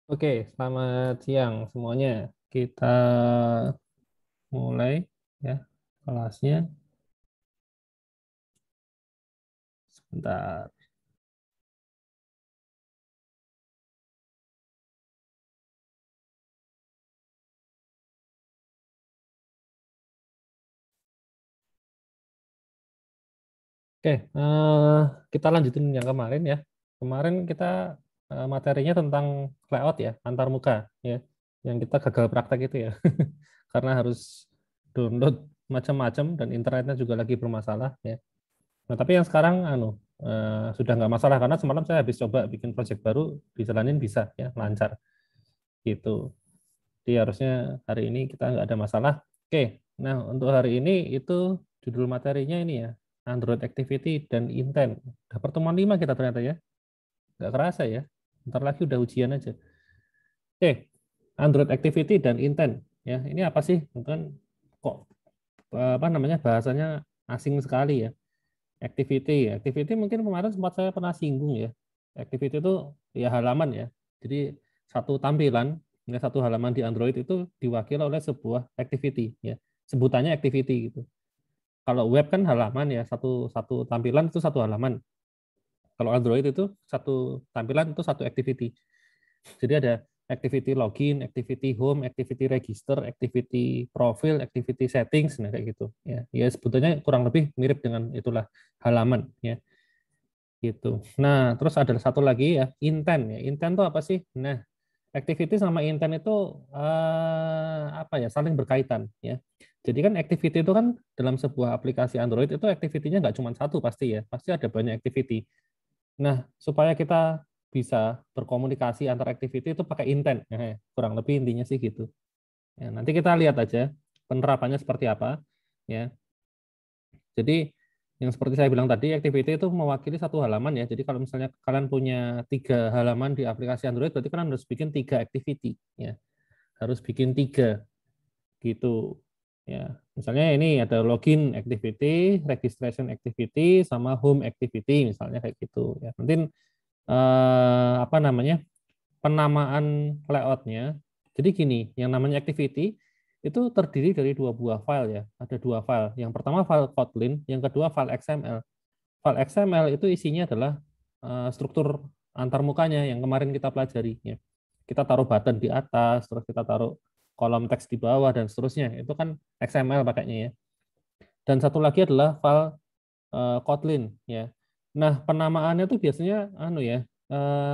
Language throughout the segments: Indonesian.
Oke, selamat siang semuanya. Kita mulai ya kelasnya. Sebentar. Oke, kita lanjutin yang kemarin ya. Kemarin kita materinya tentang layout ya, antarmuka ya. Yang kita gagal praktek itu ya. Karena harus download macam-macam dan internetnya juga lagi bermasalah ya. Nah, tapi yang sekarang sudah nggak masalah karena semalam saya habis coba bikin project baru, dijalanin bisa ya, lancar gitu. Jadi harusnya hari ini kita nggak ada masalah. Oke, nah untuk hari ini itu judul materinya ini ya, Android Activity dan Intent. Udah pertemuan 5 kita ternyata ya, nggak kerasa ya. Ntar lagi udah ujian aja. Oke, Android Activity dan Intent. Ya, ini apa sih? Mungkin kok apa namanya bahasanya asing sekali ya. Activity mungkin kemarin sempat saya pernah singgung ya. Activity itu ya halaman ya. Jadi satu tampilan, ya, satu halaman di Android itu diwakili oleh sebuah activity ya. Sebutannya activity gitu. Kalau web kan halaman ya, satu satu tampilan itu satu halaman. Kalau Android itu satu tampilan itu satu activity. Jadi ada activity login, activity home, activity register, activity profile, activity settings, nah kayak gitu. Ya, ya sebetulnya kurang lebih mirip dengan itulah halaman ya. Gitu. Nah, terus ada satu lagi ya, intent ya. Intent itu apa sih? Nah, activity sama intent itu apa ya? Saling berkaitan ya. Jadi kan activity itu kan dalam sebuah aplikasi Android itu activity-nya nggak cuma satu pasti ya, pasti ada banyak activity. Nah, supaya kita bisa berkomunikasi antar activity itu pakai intent. Ya, kurang lebih intinya sih gitu. Ya, nanti kita lihat aja penerapannya seperti apa. Ya, jadi yang seperti saya bilang tadi, activity itu mewakili satu halaman ya. Jadi kalau misalnya kalian punya 3 halaman di aplikasi Android, berarti kalian harus bikin 3 activity ya. Harus bikin 3 gitu. Ya, misalnya ini ada login activity, registration activity, sama home activity misalnya kayak gitu. Ya, nanti apa namanya penamaan layoutnya. Jadi gini, yang namanya activity itu terdiri dari 2 buah file ya. Ada 2 file. Yang pertama file Kotlin, yang kedua file XML. File XML itu isinya adalah struktur antarmukanya yang kemarin kita pelajari. Ya. Kita taruh button di atas, terus kita taruh kolom teks di bawah dan seterusnya. Itu kan XML pakainya ya. Dan satu lagi adalah file Kotlin ya. Nah, penamaannya tuh biasanya ya,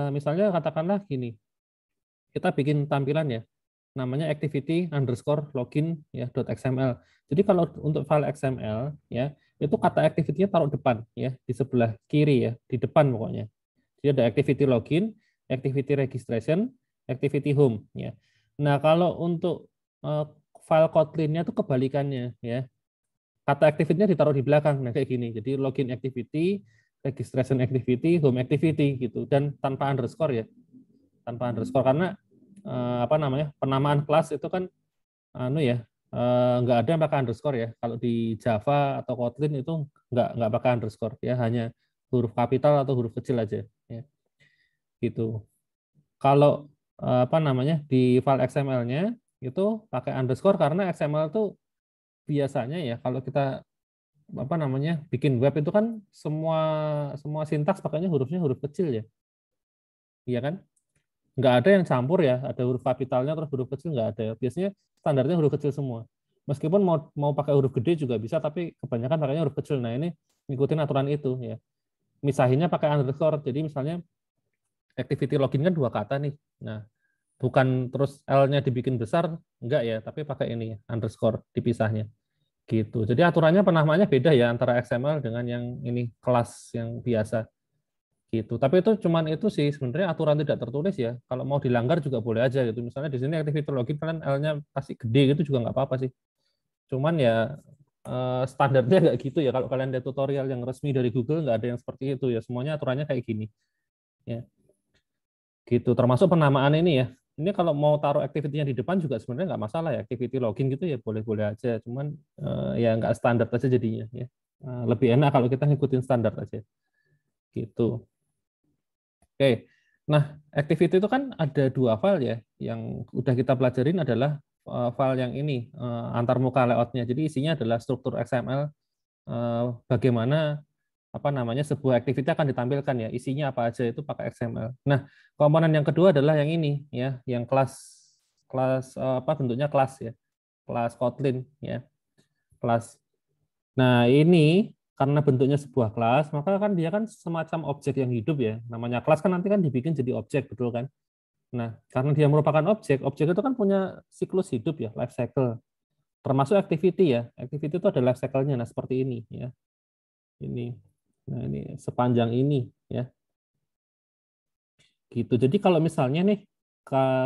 misalnya katakanlah gini, kita bikin tampilan ya, namanya activity underscore login ya .xml. Jadi kalau untuk file XML ya, itu kata activity-nya taruh depan ya, di sebelah kiri ya, di depan pokoknya. Jadi ada activity login, activity registration, activity home ya. Nah, kalau untuk file Kotlin-nya itu kebalikannya ya. Kata activity-nya ditaruh di belakang. Nah, kayak gini. Jadi login activity, registration activity, home activity gitu dan tanpa underscore ya. Tanpa underscore karena apa namanya? Penamaan kelas itu kan ya nggak ada yang pakai underscore ya. Kalau di Java atau Kotlin itu nggak pakai underscore ya, hanya huruf kapital atau huruf kecil aja ya. Gitu. Kalau apa namanya di file XML-nya itu pakai underscore karena XML itu biasanya ya kalau kita apa namanya bikin web itu kan semua semua sintaks pakainya hurufnya huruf kecil ya, iya kan? Nggak ada yang campur ya, ada huruf kapitalnya terus huruf kecil nggak ada. Biasanya standarnya huruf kecil semua. Meskipun mau mau pakai huruf gede juga bisa, tapi kebanyakan pakainya huruf kecil. Nah ini ngikutin aturan itu ya. Misahinnya pakai underscore. Jadi misalnya activity login kan 2 kata nih. Nah bukan terus L-nya dibikin besar, enggak ya, tapi pakai ini underscore dipisahnya. Gitu. Jadi aturannya penamaannya beda ya antara XML dengan yang ini kelas yang biasa gitu. Tapi itu cuman itu sih sebenarnya aturan tidak tertulis ya. Kalau mau dilanggar juga boleh aja gitu. Misalnya di sini activity login kalian L-nya kasih gede gitu juga nggak apa-apa sih. Cuman ya standarnya nggak gitu ya. Kalau kalian lihat tutorial yang resmi dari Google nggak ada yang seperti itu ya. Semuanya aturannya kayak gini. Ya, gitu. Termasuk penamaan ini ya. Ini kalau mau taruh activity-nya di depan juga sebenarnya nggak masalah ya. Activity login gitu ya boleh-boleh aja. Cuman ya nggak standar aja jadinya ya. Lebih enak kalau kita ngikutin standar aja. Gitu. Oke. Nah, activity itu kan ada dua file ya. Yang udah kita pelajarin adalah file yang ini, antarmuka layoutnya. Jadi isinya adalah struktur XML, bagaimana apa namanya sebuah activity akan ditampilkan ya. Isinya apa aja itu pakai XML. Nah, komponen yang kedua adalah yang ini ya, yang kelas kelas apa bentuknya kelas ya. Kelas Kotlin ya. Kelas. Nah, ini karena bentuknya sebuah kelas, maka kan dia kan semacam objek yang hidup ya. Namanya kelas kan nanti kan dibikin jadi objek, betul kan? Nah, karena dia merupakan objek, objek itu kan punya siklus hidup ya, life cycle. Termasuk activity ya. Activity itu ada life cycle-nya. Nah, seperti ini ya. Ini. Nah, ini sepanjang ini ya. Gitu. Jadi kalau misalnya nih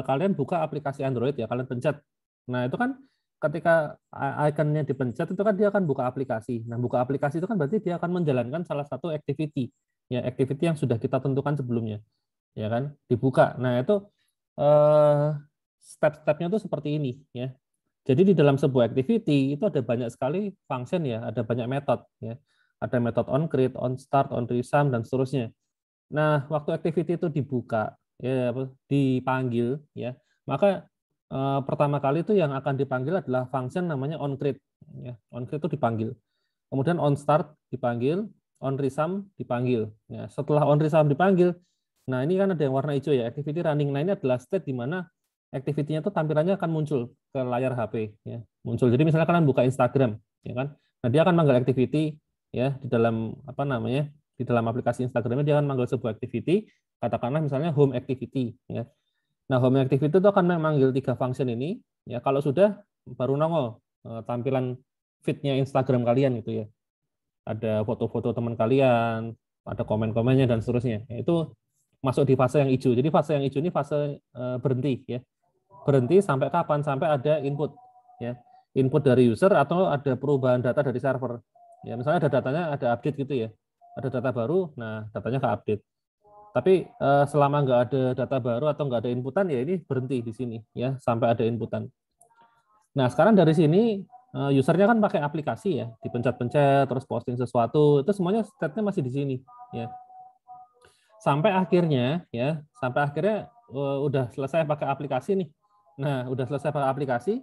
kalian buka aplikasi Android ya, kalian pencet. Nah, itu kan ketika ikonnya dipencet itu kan dia akan buka aplikasi. Nah, buka aplikasi itu kan berarti dia akan menjalankan salah satu activity. Ya, activity yang sudah kita tentukan sebelumnya. Ya kan? Dibuka. Nah, itu step-stepnya tuh seperti ini ya. Jadi di dalam sebuah activity itu ada banyak sekali function ya, ada banyak metode ya. Ada metode onCreate, onStart, onResum dan seterusnya. Nah, waktu activity itu dibuka, ya, dipanggil, ya, maka pertama kali itu yang akan dipanggil adalah function namanya onCreate. Ya, onCreate itu dipanggil. Kemudian onStart dipanggil, onResum dipanggil. Ya, setelah onResum dipanggil, nah ini kan ada yang warna hijau ya, activity running. Nah ini adalah state di mana activity-nya itu tampilannya akan muncul ke layar HP. Ya, muncul. Jadi misalnya kalian buka Instagram, ya kan? Nah dia akan manggil activity ya di dalam apa namanya di dalam aplikasi Instagramnya dia akan manggil sebuah activity, katakanlah misalnya home activity. Ya. Nah, home activity itu akan memanggil tiga function ini. Ya, kalau sudah baru nongol tampilan feed-nya Instagram kalian gitu ya. Ada foto-foto teman kalian, ada komen-komennya dan seterusnya. Ya, itu masuk di fase yang hijau. Jadi fase yang hijau ini fase berhenti ya. Berhenti sampai kapan? Sampai ada input ya. Input dari user atau ada perubahan data dari server. Ya, misalnya ada datanya ada update gitu ya. Ada data baru, nah datanya ke update. Tapi selama nggak ada data baru atau nggak ada inputan ya ini berhenti di sini ya sampai ada inputan. Nah sekarang dari sini usernya kan pakai aplikasi ya, dipencet-pencet terus posting sesuatu itu semuanya state-nya masih di sini ya. Sampai akhirnya udah selesai pakai aplikasi nih. Nah udah selesai pakai aplikasi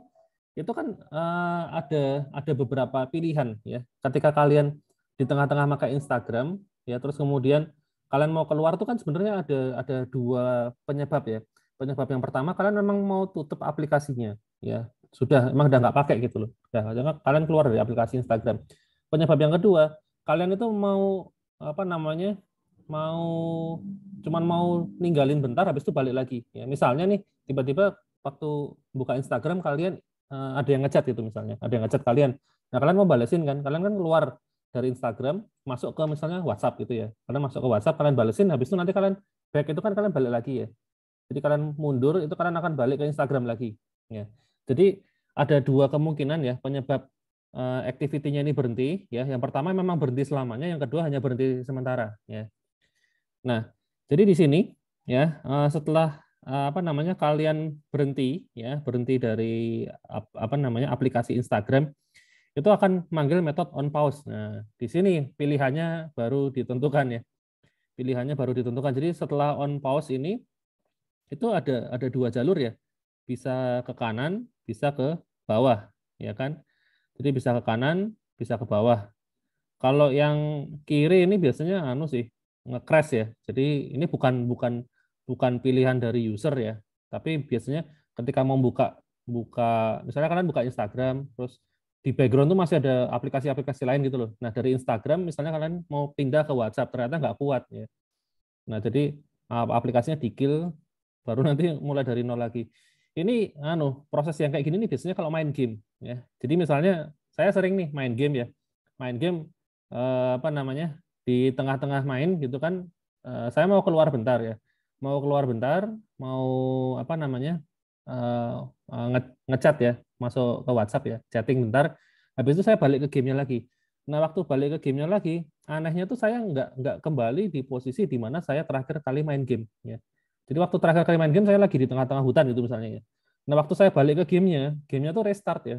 itu kan ada beberapa pilihan ya. Ketika kalian di tengah-tengah pakai Instagram ya terus kemudian kalian mau keluar tuh kan sebenarnya ada dua penyebab ya. Penyebab yang pertama kalian memang mau tutup aplikasinya ya. Sudah emang udah nggak pakai gitu loh. Udah kalian keluar dari aplikasi Instagram. Penyebab yang kedua, kalian itu mau apa namanya? Mau cuman mau ninggalin bentar habis itu balik lagi ya. Misalnya nih tiba-tiba waktu buka Instagram kalian ada yang ngechat gitu misalnya, ada yang ngechat kalian. Nah, kalian mau balesin kan? Kalian kan keluar dari Instagram, masuk ke misalnya WhatsApp gitu ya. Kalian masuk ke WhatsApp, kalian balesin, habis itu nanti kalian back itu kan kalian balik lagi ya. Jadi kalian mundur itu kalian akan balik ke Instagram lagi. Ya. Jadi ada dua kemungkinan ya penyebab activity-nya ini berhenti. Ya, yang pertama memang berhenti selamanya, yang kedua hanya berhenti sementara. Ya. Nah, jadi di sini ya setelah apa namanya kalian berhenti ya berhenti dari apa namanya aplikasi Instagram itu akan manggil metode on pause. Nah, di sini pilihannya baru ditentukan ya. Pilihannya baru ditentukan. Jadi setelah on pause ini itu ada dua jalur ya. Bisa ke kanan, bisa ke bawah, ya kan? Jadi bisa ke kanan, bisa ke bawah. Kalau yang kiri ini biasanya anu sih, nge-crash ya. Jadi ini bukan bukan bukan pilihan dari user ya, tapi biasanya ketika mau buka buka misalnya kalian buka Instagram, terus di background tuh masih ada aplikasi-aplikasi lain gitu loh. Nah, dari Instagram misalnya kalian mau pindah ke WhatsApp, ternyata nggak kuat ya. Nah, jadi aplikasinya di-kill, baru nanti mulai dari nol lagi. Ini anu proses yang kayak gini nih biasanya kalau main game ya. Jadi misalnya saya sering nih main game ya. Main game apa namanya? Di tengah-tengah main gitu kan saya mau keluar bentar ya. Mau keluar bentar, mau apa namanya? Ngechat ya, masuk ke WhatsApp ya, chatting bentar. Habis itu saya balik ke gamenya lagi. Nah, waktu balik ke gamenya lagi, anehnya tuh saya nggak kembali di posisi di mana saya terakhir kali main game ya. Jadi waktu terakhir kali main game saya lagi di tengah-tengah hutan gitu misalnya ya. Nah, waktu saya balik ke gamenya tuh restart ya.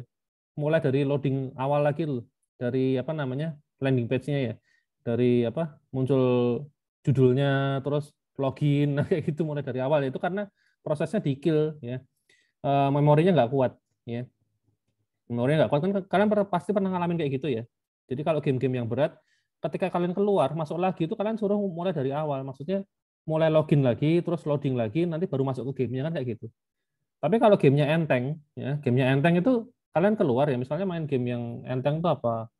Mulai dari loading awal lagi loh. Dari apa namanya? Landing page-nya ya. Dari apa? Muncul judulnya terus login kayak gitu mulai dari awal. Itu karena prosesnya di kill ya. Memorinya nggak kuat ya. Memorinya nggak kuat kan kalian pasti pernah ngalamin kayak gitu ya. Jadi kalau game-game yang berat, ketika kalian keluar masuk lagi itu kalian suruh mulai dari awal. Maksudnya mulai login lagi, terus loading lagi, nanti baru masuk ke gamenya kan kayak gitu. Tapi kalau gamenya enteng, ya gamenya enteng itu kalian keluar ya, misalnya main game yang enteng tuh apa,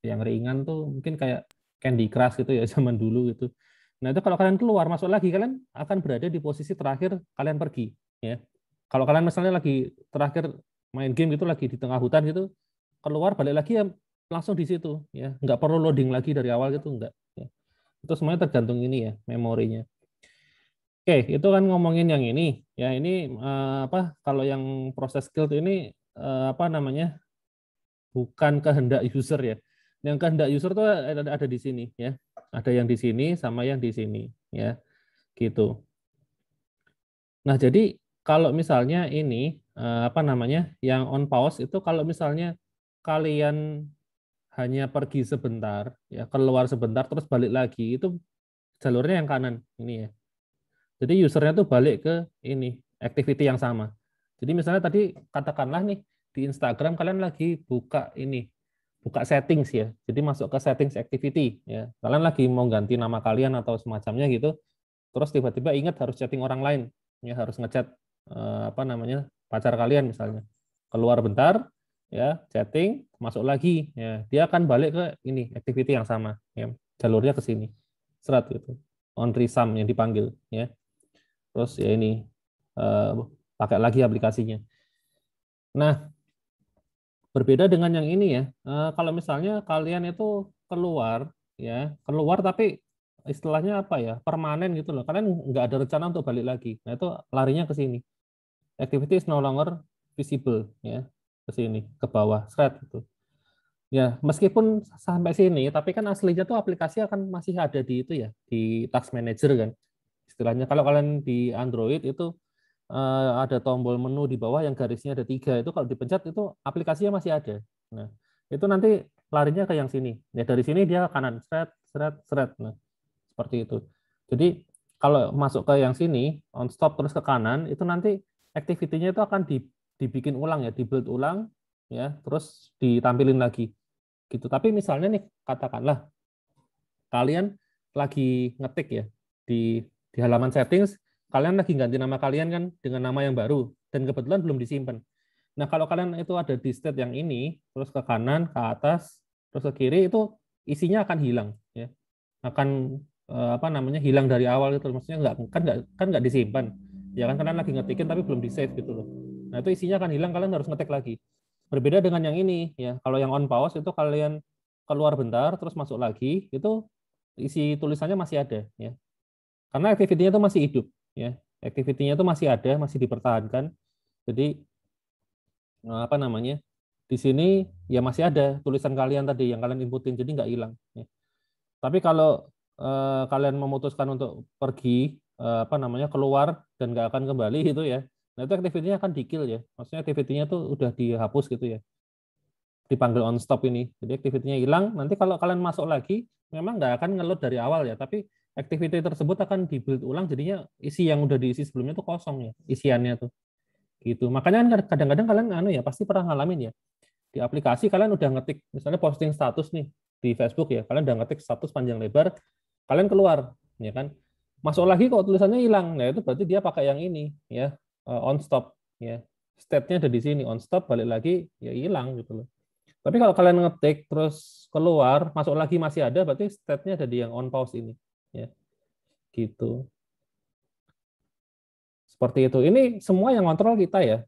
yang ringan tuh mungkin kayak Candy Crush gitu ya zaman dulu gitu. Nah itu kalau kalian keluar masuk lagi, kalian akan berada di posisi terakhir kalian pergi. Ya, kalau kalian misalnya lagi terakhir main game gitu lagi di tengah hutan gitu, keluar balik lagi ya langsung di situ, ya nggak perlu loading lagi dari awal gitu nggak. Ya. Itu semuanya tergantung ini ya memorinya. Oke, itu kan ngomongin yang ini. Ya, ini apa? Kalau yang proses guild ini apa namanya? Bukan kehendak user ya. Yang kehendak user tuh ada di sini ya. Ada yang di sini sama yang di sini ya. Gitu. Nah, jadi kalau misalnya ini apa namanya? Yang on pause itu kalau misalnya kalian hanya pergi sebentar ya, keluar sebentar terus balik lagi itu jalurnya yang kanan ini ya. Jadi usernya tuh balik ke ini, activity yang sama. Jadi misalnya tadi katakanlah nih di Instagram kalian lagi buka ini, buka settings ya. Jadi masuk ke settings activity ya. Kalian lagi mau ganti nama kalian atau semacamnya gitu. Terus tiba-tiba ingat harus chatting orang lain, ya harus ngechat apa namanya pacar kalian misalnya. Keluar bentar, ya chatting, masuk lagi, ya dia akan balik ke ini activity yang sama, ya jalurnya ke sini, serat gitu. On resum yang dipanggil, ya. Terus ya ini pakai lagi aplikasinya. Nah, berbeda dengan yang ini ya. Kalau misalnya kalian itu keluar ya, keluar tapi istilahnya apa ya? Permanen gitu loh. Kalian nggak ada rencana untuk balik lagi. Nah, itu larinya ke sini. Activity is no longer visible ya, ke sini, ke bawah, thread gitu. Ya, meskipun sampai sini, tapi kan aslinya tuh aplikasi akan masih ada di itu ya, di task manager kan. Istilahnya kalau kalian di Android itu ada tombol menu di bawah yang garisnya ada 3 itu kalau dipencet itu aplikasinya masih ada. Nah, itu nanti larinya ke yang sini. Ya dari sini dia ke kanan, seret, seret, seret. Nah, seperti itu. Jadi kalau masuk ke yang sini, on stop terus ke kanan, itu nanti activity-nya itu akan dibikin ulang ya, dibuild ulang, ya, terus ditampilin lagi. Gitu. Tapi misalnya nih, katakanlah kalian lagi ngetik ya di halaman settings, kalian lagi ganti nama kalian kan dengan nama yang baru dan kebetulan belum disimpan. Nah, kalau kalian itu ada di state yang ini, terus ke kanan, ke atas, terus ke kiri itu isinya akan hilang ya. Akan apa namanya? Hilang dari awal itu maksudnya nggak disimpan. Ya kan kalian lagi ngetikin tapi belum di-save gitu loh. Nah, itu isinya akan hilang, kalian harus ngetik lagi. Berbeda dengan yang ini ya. Kalau yang on pause itu kalian keluar bentar terus masuk lagi, itu isi tulisannya masih ada ya. Karena activity-nya itu masih hidup ya. Activity-nya itu masih ada, masih dipertahankan. Jadi apa namanya? Di sini ya masih ada tulisan kalian tadi yang kalian inputin jadi nggak hilang ya. Tapi kalau kalian memutuskan untuk pergi apa namanya keluar dan nggak akan kembali itu ya. Nah, itu activity-nya akan di-kill ya. Maksudnya activity-nya tuh udah dihapus gitu ya. Dipanggil on stop ini. Jadi activity-nya hilang. Nanti kalau kalian masuk lagi memang nggak akan ngeload dari awal ya, tapi activity tersebut akan dibuild ulang jadinya isi yang udah diisi sebelumnya tuh kosong ya, isiannya tuh. Gitu. Makanya kan kadang-kadang kalian ya pasti pernah ngalamin ya. Di aplikasi kalian udah ngetik misalnya posting status nih di Facebook ya, kalian udah ngetik status panjang lebar, kalian keluar ya kan. Masuk lagi kok tulisannya hilang. Nah, itu berarti dia pakai yang ini ya, on stop ya. State-nya ada di sini, on stop balik lagi ya hilang gitu loh. Tapi kalau kalian ngetik terus keluar, masuk lagi masih ada, berarti state-nya ada di yang on pause ini. Ya, gitu. Seperti itu. Ini semua yang kontrol kita ya.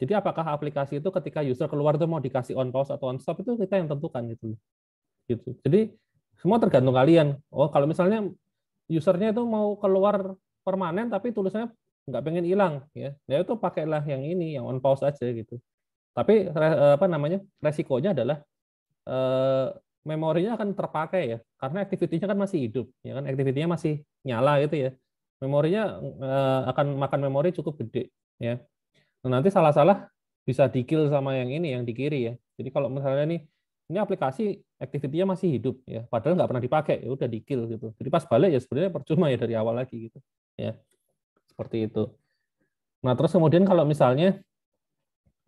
Jadi apakah aplikasi itu ketika user keluar itu mau dikasih on pause atau on stop itu kita yang tentukan gitu. Gitu. Jadi semua tergantung kalian. Oh, kalau misalnya usernya itu mau keluar permanen tapi tulisannya nggak pengen hilang ya. Ya itu pakailah yang ini, yang on pause aja gitu. Tapi apa namanya? Resikonya adalah memorinya akan terpakai ya, karena aktivitinya kan masih hidup, ya kan aktivitinya masih nyala gitu ya. Memorinya akan makan memori cukup gede ya. Nah, nanti salah-salah bisa di-kill sama yang ini yang di kiri ya. Jadi kalau misalnya nih ini aplikasi activity-nya masih hidup ya, padahal nggak pernah dipakai, ya udah di-kill gitu. Jadi pas balik ya sebenarnya percuma ya dari awal lagi gitu. Ya, seperti itu. Nah, terus kemudian kalau misalnya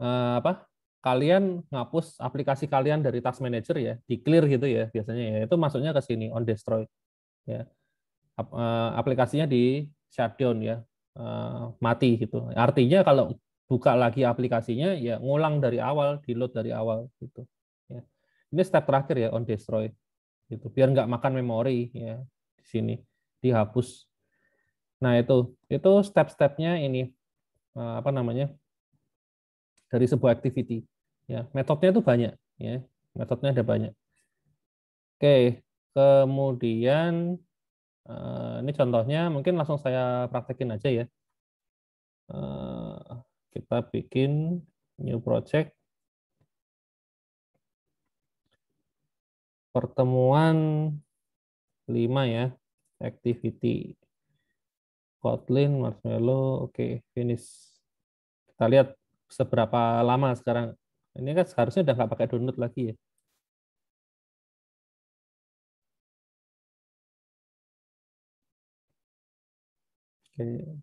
apa? Kalian ngapus aplikasi kalian dari task manager ya, di-clear gitu ya biasanya ya. Itu masuknya ke sini on destroy ya. Aplikasinya di shutdown ya. Mati gitu. Artinya kalau buka lagi aplikasinya ya ngulang dari awal, di-load dari awal gitu. Ya. Ini step terakhir ya on destroy gitu. Biar nggak makan memori ya di sini dihapus. Nah, itu step-stepnya ini apa namanya? Dari sebuah activity. Ya, metodenya itu banyak ya. Metodenya ada banyak. Oke, kemudian ini contohnya mungkin langsung saya praktekin aja ya. Kita bikin new project pertemuan 5 ya, activity Kotlin, Marshmallow, oke, finish. Kita lihat seberapa lama sekarang. Ini kan seharusnya udah nggak pakai download lagi ya. Oke.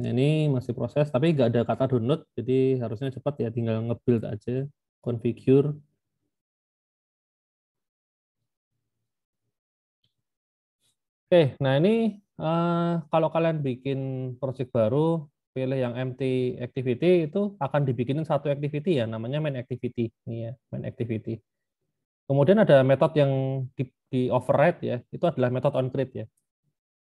Nah, ini masih proses, tapi nggak ada kata download, jadi harusnya cepat ya, tinggal nge-build aja, configure. Oke, nah ini kalau kalian bikin project baru, pilih yang empty activity, itu akan dibikinin satu activity ya, namanya main activity. Ini ya, main activity. Kemudian ada metode yang di override ya, itu adalah metode onCreate ya.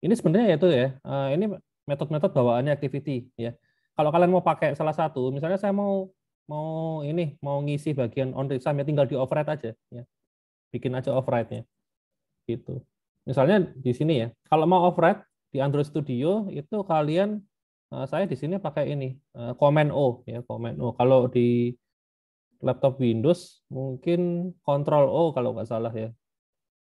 Ini sebenarnya itu ya, ini metode-metode bawaannya activity ya. Kalau kalian mau pakai salah satu, misalnya saya mau mau ini mau ngisi bagian onResum ya, tinggal di override aja ya. Bikin aja override-nya gitu. Misalnya di sini ya, kalau mau override di Android Studio itu kalian saya di sini pakai ini Command O ya, Command O. Kalau di laptop Windows mungkin Control O kalau nggak salah ya.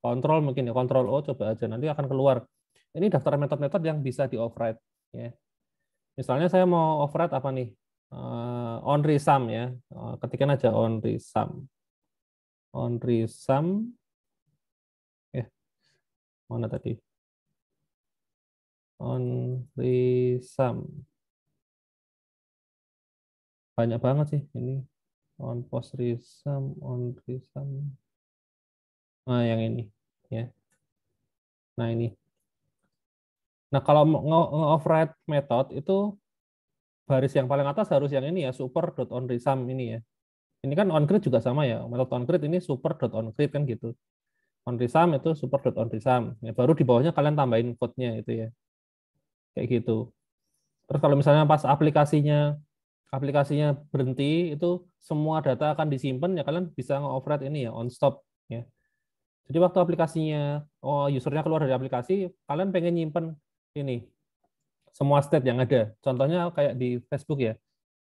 Control mungkin ya, Control O coba aja nanti akan keluar. Ini daftar metode-metode yang bisa di override ya. Misalnya saya mau override apa nih? OnResum ya. Ketikan aja OnResum. OnResum mana tadi? OnResum. Banyak banget sih ini. OnPostResum. Nah, yang ini ya. Nah, ini. Nah, kalau nge-override method itu baris yang paling atas harus yang ini ya, super.onResum ini ya. Ini kan onCreate juga sama ya. Metode onCreate ini super.onCreate kan gitu. OnResum itu super.onResum. Ya, baru di bawahnya kalian tambahin code-nya itu ya. Kayak gitu. Terus kalau misalnya pas aplikasinya berhenti, itu semua data akan disimpan ya, kalian bisa nge-override ini ya, on stop ya. Jadi waktu aplikasinya, usernya keluar dari aplikasi, kalian pengen nyimpen ini semua state yang ada. Contohnya kayak di Facebook ya,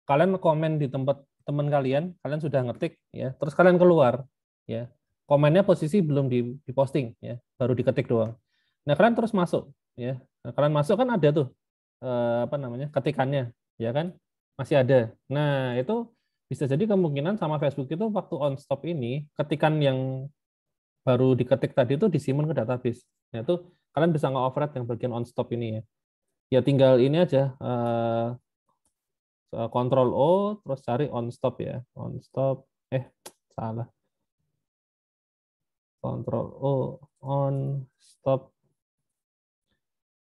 kalian komen di tempat teman kalian, kalian sudah ngetik ya, terus kalian keluar ya, komennya posisi belum diposting ya, baru diketik doang. Nah, kalian terus masuk ya, nah, kalian masuk kan ada tuh apa namanya ketikannya ya kan, masih ada. Nah, itu bisa jadi kemungkinan sama Facebook itu waktu on stop ini ketikan yang baru diketik tadi itu disimpan ke database. Nah, itu kalian bisa nge-override yang bagian on stop ini ya. Ya tinggal ini aja Control O terus cari on stop ya. On stop salah. Control O on stop.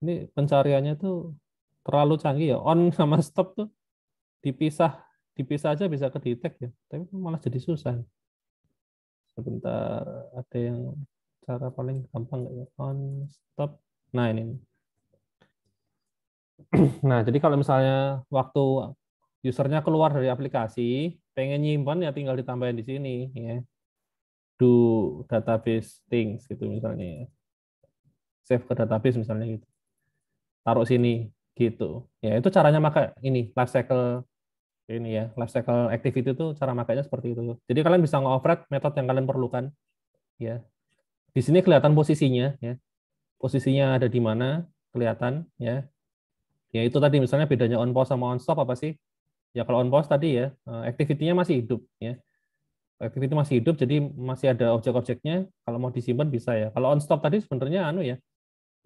Ini pencariannya tuh terlalu canggih ya. On sama stop tuh dipisah dipisah aja bisa kedetek ya. Tapi malah jadi susah. Sebentar, ada yang cara paling gampang nggak ya? On stop. Nah, ini. Nah, jadi kalau misalnya waktu usernya keluar dari aplikasi, pengen nyimpan ya tinggal ditambahin di sini ya. Do database things gitu misalnya ya. Save ke database misalnya gitu. Taruh sini gitu. Ya, itu caranya maka ini life cycle ini ya, life cycle activity itu cara makanya seperti itu. Jadi kalian bisa nge-override metode yang kalian perlukan ya. Di sini kelihatan posisinya ya. Posisinya ada di mana kelihatan ya. Ya itu tadi misalnya bedanya on pause sama on stop apa sih? Ya kalau on pause tadi ya, activity-nya masih hidup ya. Activity masih hidup, jadi masih ada objek-objeknya. Kalau mau disimpan bisa ya. Kalau on stop tadi sebenarnya anu ya,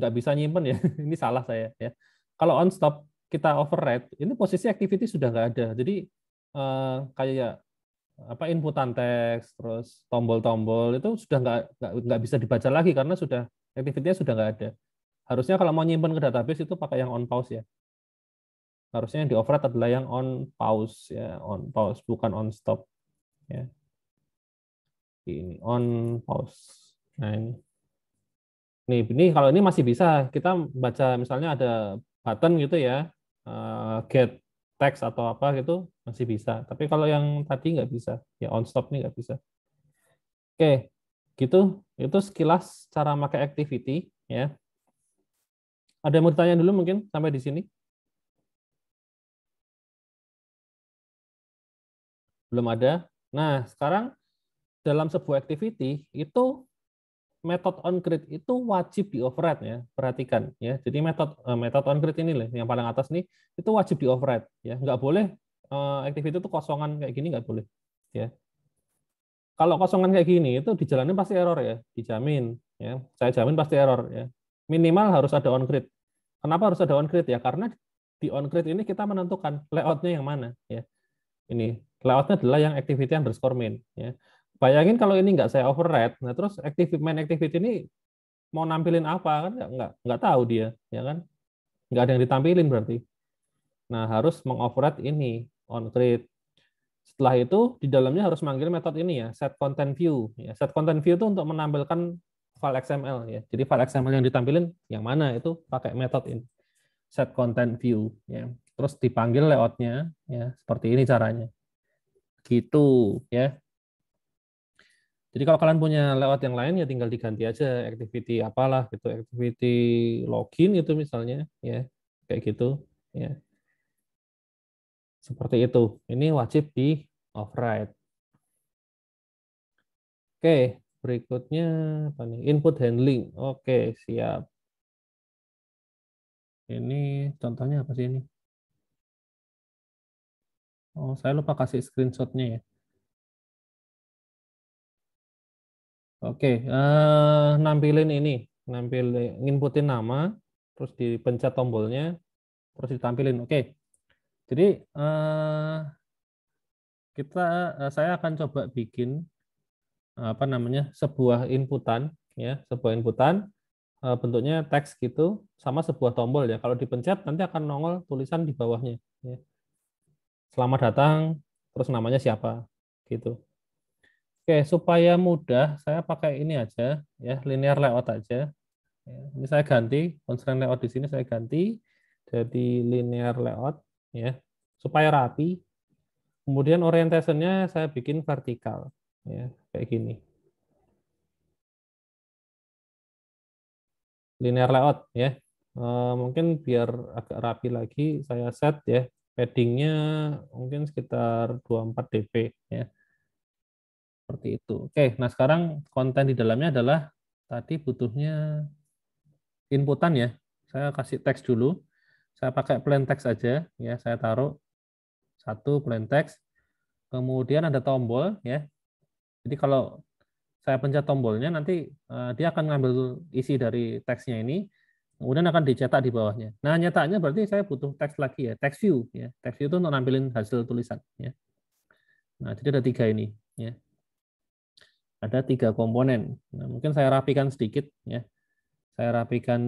nggak bisa nyimpen ya. Ini salah saya ya. Kalau on stop kita override, ini posisi activity sudah nggak ada. Jadi kayak apa inputan teks, terus tombol-tombol itu sudah nggak bisa dibaca lagi karena sudah activity-nya sudah nggak ada. Harusnya kalau mau nyimpen ke database itu pakai yang on pause ya. Harusnya yang di override adalah yang on pause ya, on pause bukan on stop ya. Ini on pause. Nah ini. Ini kalau ini masih bisa kita baca misalnya ada button gitu ya, get text atau apa gitu masih bisa. Tapi kalau yang tadi nggak bisa, ya on stop nih nggak bisa. Oke, gitu. Itu sekilas cara pakai activity ya. Ada yang mau ditanya dulu mungkin sampai di sini? Belum ada. Nah, sekarang dalam sebuah activity itu metode onCreate itu wajib di override ya. Perhatikan ya. Jadi metode onCreate ini loh yang paling atas nih itu wajib di override ya. Nggak boleh activity itu kosongan kayak gini nggak boleh ya. Kalau kosongan kayak gini itu dijalanin pasti error ya, dijamin ya. Saya jamin pasti error ya. Minimal harus ada onCreate. Kenapa harus ada onCreate ya? Karena di onCreate ini kita menentukan layoutnya yang mana ya. Ini layoutnya adalah yang activity underscore main ya. Bayangin kalau ini nggak saya override, nah terus main activity ini mau nampilin apa kan nggak tahu dia ya kan, nggak ada yang ditampilin berarti. Nah harus mengoverride ini onCreate. Setelah itu di dalamnya harus manggil metode ini ya, set content view ya. Set content view itu untuk menampilkan file XML ya. Jadi file XML yang ditampilin yang mana itu pakai metode ini, set content view ya. Terus dipanggil layoutnya ya, seperti ini caranya gitu ya. Jadi kalau kalian punya layout yang lain ya tinggal diganti aja activity apalah gitu, activity login itu misalnya ya, kayak gitu ya. Seperti itu. Ini wajib di override. Oke, berikutnya apa nih? Input handling. Oke, siap. Ini contohnya apa sih ini? Oh, saya lupa kasih screenshotnya ya. Oke, nampilin ini, inputin nama, terus dipencet tombolnya, terus ditampilin. Oke, jadi saya akan coba bikin apa namanya sebuah inputan ya, sebuah inputan bentuknya teks gitu sama sebuah tombol ya. Kalau dipencet nanti akan nongol tulisan di bawahnya ya. Selamat datang, terus namanya siapa gitu. Oke, supaya mudah saya pakai ini aja ya, linear layout aja. Ya, ini saya ganti constraint layout di sini saya ganti jadi linear layout ya supaya rapi. Kemudian orientationnya saya bikin vertikal ya kayak gini. Linear layout ya. Mungkin biar agak rapi lagi saya set ya paddingnya mungkin sekitar 24 dp ya seperti itu. Oke, nah sekarang konten di dalamnya adalah tadi butuhnya inputan ya. Saya kasih teks dulu. Saya pakai plain text aja ya. Saya taruh satu plain text. Kemudian ada tombol ya. Jadi kalau saya pencet tombolnya nanti dia akan ngambil isi dari teksnya ini kemudian akan dicetak di bawahnya. Nah, nyetaknya berarti saya butuh teks lagi ya, text view ya. Text view itu untuk nampilin hasil tulisan ya. Nah, jadi ada tiga ini ya. Ada tiga komponen. Nah, mungkin saya rapikan sedikit ya. Saya rapikan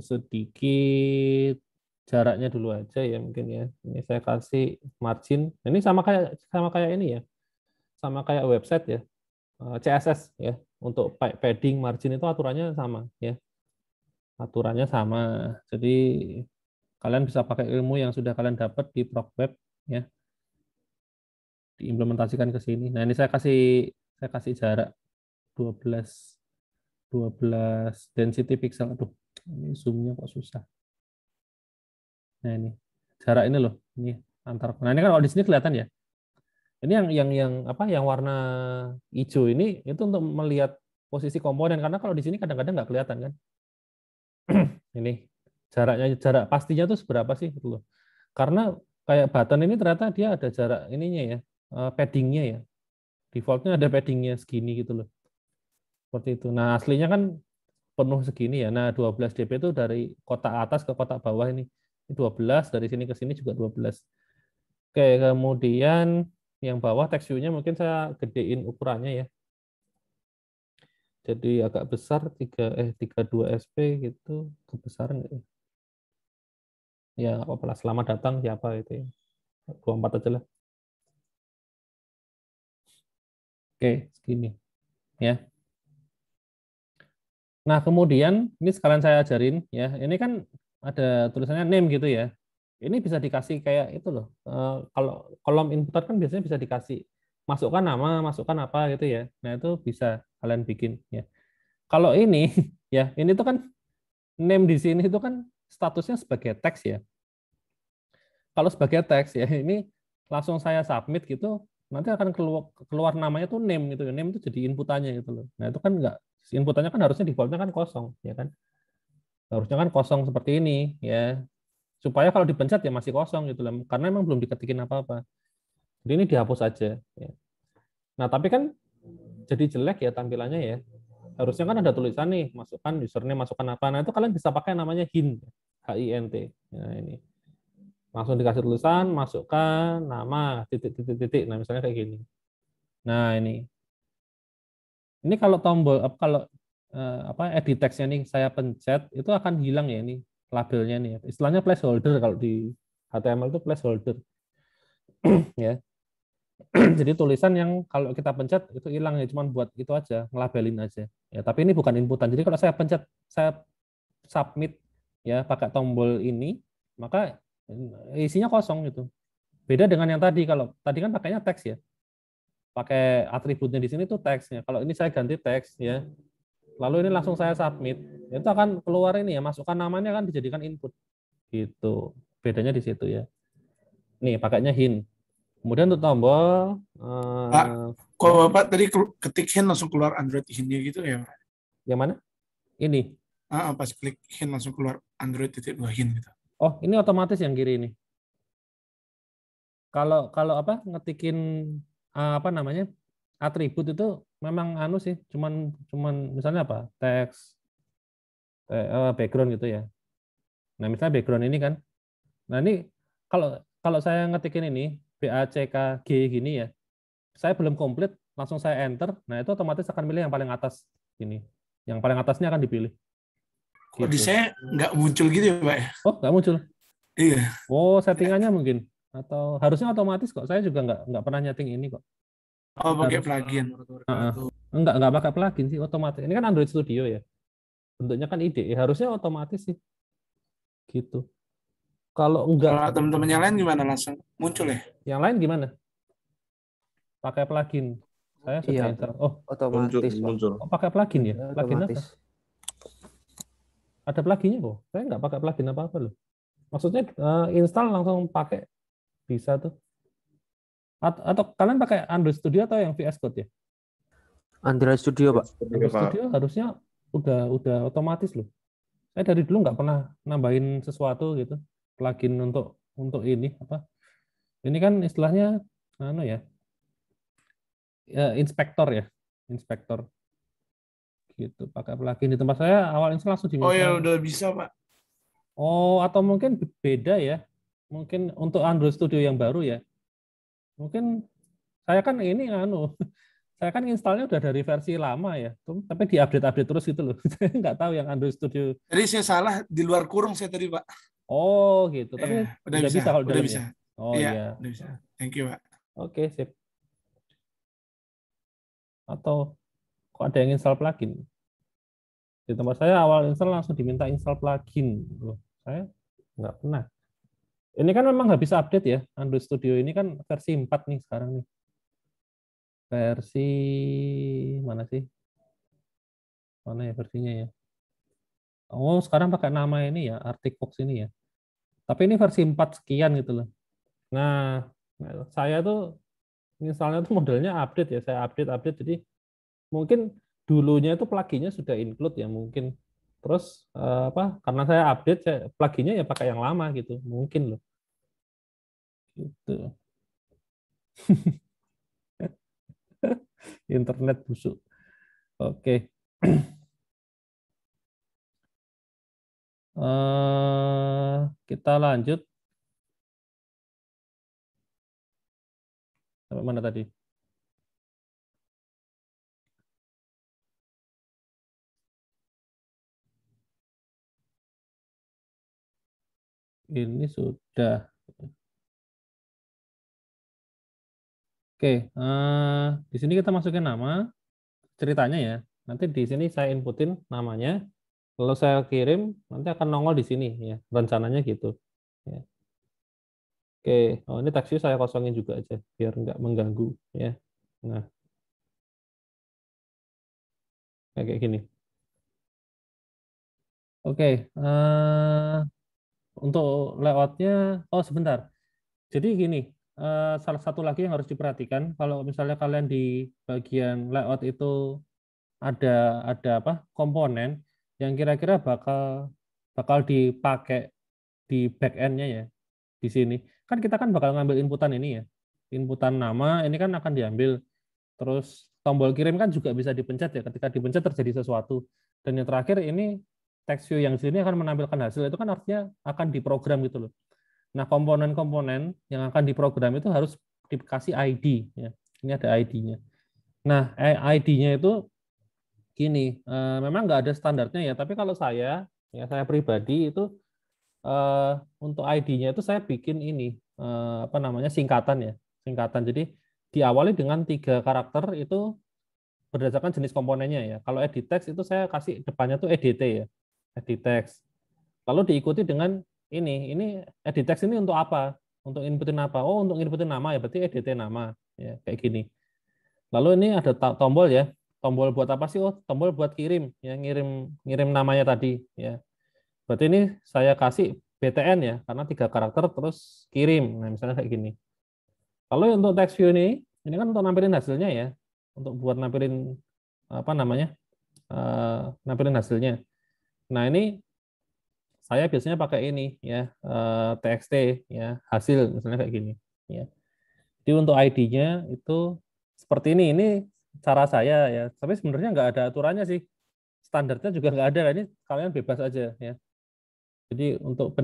sedikit jaraknya dulu aja ya mungkin ya. Ini saya kasih margin. Ini sama kayak ini ya. Sama kayak website ya. CSS ya. Untuk padding margin itu aturannya sama ya. Aturannya sama. Jadi kalian bisa pakai ilmu yang sudah kalian dapat di Proc Web ya, diimplementasikan ke sini. Nah, ini saya kasih jarak 12 12 density pixel. Aduh, ini zoom-nya kok susah. Nah, ini jarak ini loh. Ini antar. Nah, ini kan kalau di sini kelihatan ya. Ini yang apa yang warna hijau ini itu untuk melihat posisi komponen karena kalau di sini kadang-kadang nggak kelihatan kan. Ini jarak pastinya tuh seberapa sih gitu loh. Karena kayak button ini ternyata dia ada jarak ininya ya, paddingnya ya. Defaultnya ada paddingnya segini gitu loh. Seperti itu. Nah, aslinya kan penuh segini ya. Nah, 12 dp itu dari kotak atas ke kotak bawah ini. Ini 12, dari sini ke sini juga 12. Oke, kemudian yang bawah text view-nya mungkin saya gedein ukurannya ya. Jadi agak besar 32 SP gitu, kebesaran nggak ya? Ya nggak apa-apa lah, selamat datang siapa itu ya. 24 aja lah. Oke, segini ya. Nah, kemudian ini sekalian saya ajarin ya. Ini kan ada tulisannya name gitu ya. Ini bisa dikasih kayak itu loh. Kalau kolom input kan biasanya bisa dikasih masukkan nama, masukkan apa gitu ya. Nah, itu bisa kalian bikin ya. Kalau ini ya, ini tuh kan name di sini itu kan statusnya sebagai teks ya. Kalau sebagai teks ya, ini langsung saya submit gitu, nanti akan keluar namanya tuh name gitu. Name itu jadi inputannya gitu loh. Nah, itu kan enggak, inputannya kan harusnya defaultnya kan kosong ya kan. Harusnya kan kosong seperti ini ya. Supaya kalau dipencet ya masih kosong gitu loh. Karena emang belum diketikin apa-apa. Jadi ini dihapus aja ya. Nah, tapi kan jadi jelek ya tampilannya ya. Harusnya kan ada tulisan nih, masukkan username, masukkan apa. Nah, itu kalian bisa pakai namanya hint, HINT. Nah, ini. Langsung dikasih tulisan, masukkan nama, titik-titik-titik. Nah, misalnya kayak gini. Nah, ini. Ini kalau tombol, kalau edit text-nya nih saya pencet, itu akan hilang ya ini labelnya nih. Istilahnya placeholder kalau di HTML itu placeholder. Ya. Jadi tulisan yang kalau kita pencet itu hilang ya, cuman buat itu aja, ngelabelin aja. Ya, tapi ini bukan inputan. Jadi kalau saya pencet, saya submit ya pakai tombol ini, maka isinya kosong gitu. Beda dengan yang tadi, kalau tadi kan pakainya teks ya. Pakai atributnya di sini tuh teksnya. Kalau ini saya ganti teks ya. Lalu ini langsung saya submit. Itu akan keluar ini ya, masukkan namanya kan dijadikan input. Gitu. Bedanya di situ ya. Nih, pakainya hint. Kemudian untuk tombol Pak, kalau ya, Bapak tadi ketik hint langsung keluar Android hint-nya gitu ya, Pak? yang mana? Ini. Pas klik hint langsung keluar Android titik 2 hint gitu. Oh, ini otomatis yang kiri ini. Kalau kalau apa ngetikin apa namanya? Atribut itu memang anu sih, cuman cuman misalnya apa? Teks background gitu ya. Nah, misalnya background ini kan. Nah, ini kalau kalau saya ngetikin ini BACKG gini ya. Saya belum komplit, langsung saya enter. Nah, itu otomatis akan pilih yang paling atas ini. Yang paling atasnya akan dipilih. Kok di Gitu. saya nggak muncul gitu ya, Pak ya? Oh, nggak muncul. Iya. Oh, settingannya mungkin. Atau harusnya otomatis kok. Saya juga nggak pernah nyeting ini kok. Oh, pakai Harus. plugin. Heeh. Nggak pakai plugin sih, otomatis. Ini kan Android Studio ya. Bentuknya kan IDE. Harusnya otomatis sih. Gitu. Kalau enggak, Kalau teman-teman yang lain gimana, langsung muncul ya? yang lain gimana? Pakai plugin. Saya Iya, sudah install. Oh, otomatis, Pak. oh pakai plugin ya? Ya, Plugin otomatis. apa? Ada pluginnya kok. Saya nggak pakai plugin apa-apa loh. Maksudnya install langsung pakai bisa tuh. Atau kalian pakai Android Studio atau yang VS Code ya? Android Studio, Pak. Android Studio harusnya udah otomatis loh. Saya dari dulu nggak pernah nambahin sesuatu gitu, plugin untuk ini apa? Ini kan istilahnya anu ya, inspektor ya, inspektor gitu. Pakai plugin di tempat saya awal install langsung Oh ya, diminta. udah bisa, Pak. Oh, atau mungkin beda ya. Mungkin untuk Android Studio yang baru ya. Mungkin saya kan ini anu, saya kan installnya udah dari versi lama ya, tapi diupdate-update terus gitu loh. Saya nggak tahu yang Android Studio. Tadi saya salah, di luar kurung saya tadi, Pak. Oh gitu, tapi Udah udah bisa, bisa kalau udah dalam bisa. ya. Oh Iya, iya, udah bisa. Thank you, Pak. oke sip. Atau kok ada yang install plugin? Di tempat saya awal install langsung diminta install plugin. Loh, saya nggak pernah. Ini kan memang nggak bisa update ya. Android Studio ini kan versi 4 nih sekarang nih. Versi mana sih? Mana ya versinya ya? Oh, sekarang pakai nama ini ya, Arcticbox ini ya. Tapi ini versi 4 sekian gitu loh. Nah, saya tuh misalnya tuh modelnya update ya, saya update. Jadi mungkin dulunya itu pluginnya sudah include ya mungkin. Terus karena saya update, pluginnya ya pakai yang lama gitu, mungkin loh. Gitu. Internet busuk. Oke. Kita lanjut. Sampai mana tadi? Ini sudah. Oke, di sini kita masukin nama ceritanya ya. Nanti di sini saya inputin namanya. Kalau saya kirim, nanti akan nongol di sini ya. Rencananya gitu. Ya. Oke, ini text view saya kosongin juga aja biar nggak mengganggu ya. Nah, kayak gini. Oke, untuk layoutnya, oh sebentar. Jadi gini, salah satu lagi yang harus diperhatikan kalau misalnya kalian di bagian layout itu ada apa komponen yang kira-kira bakal dipakai di back end-nya ya di sini. Kan kita kan bakal ngambil inputan ini ya. Inputan nama ini kan akan diambil. Terus tombol kirim kan juga bisa dipencet ya. Ketika dipencet terjadi sesuatu. Dan yang terakhir ini text view yang sini akan menampilkan hasil. Itu kan artinya akan diprogram gitu loh. Nah, komponen-komponen yang akan diprogram itu harus dikasih ID ya. Ini ada ID-nya. Nah, ID-nya itu gini, memang nggak ada standarnya ya, tapi kalau saya pribadi itu untuk ID-nya itu saya bikin ini apa namanya singkatan ya, singkatan. Jadi diawali dengan 3 karakter itu berdasarkan jenis komponennya ya. Kalau edit text itu saya kasih depannya tuh EDT ya, edit text. Lalu diikuti dengan ini edit text ini untuk apa? Untuk inputin apa? Oh, untuk inputin nama ya, berarti EDT nama ya, kayak gini. Lalu ini ada tombol ya. Tombol buat apa sih? Oh, tombol buat kirim ya, ngirim namanya tadi ya. Berarti ini saya kasih BTN ya, karena 3 karakter terus kirim. Nah, misalnya kayak gini. Lalu untuk text view ini kan untuk nampilin hasilnya ya, untuk buat nampilin apa namanya, nampilin hasilnya. Nah ini saya biasanya pakai ini ya, TXT ya, hasil misalnya kayak gini. Ya. Jadi untuk ID-nya itu seperti ini. Ini cara saya ya. Tapi sebenarnya nggak ada aturannya sih. Standarnya juga nggak ada. Ini kalian bebas aja ya. Jadi untuk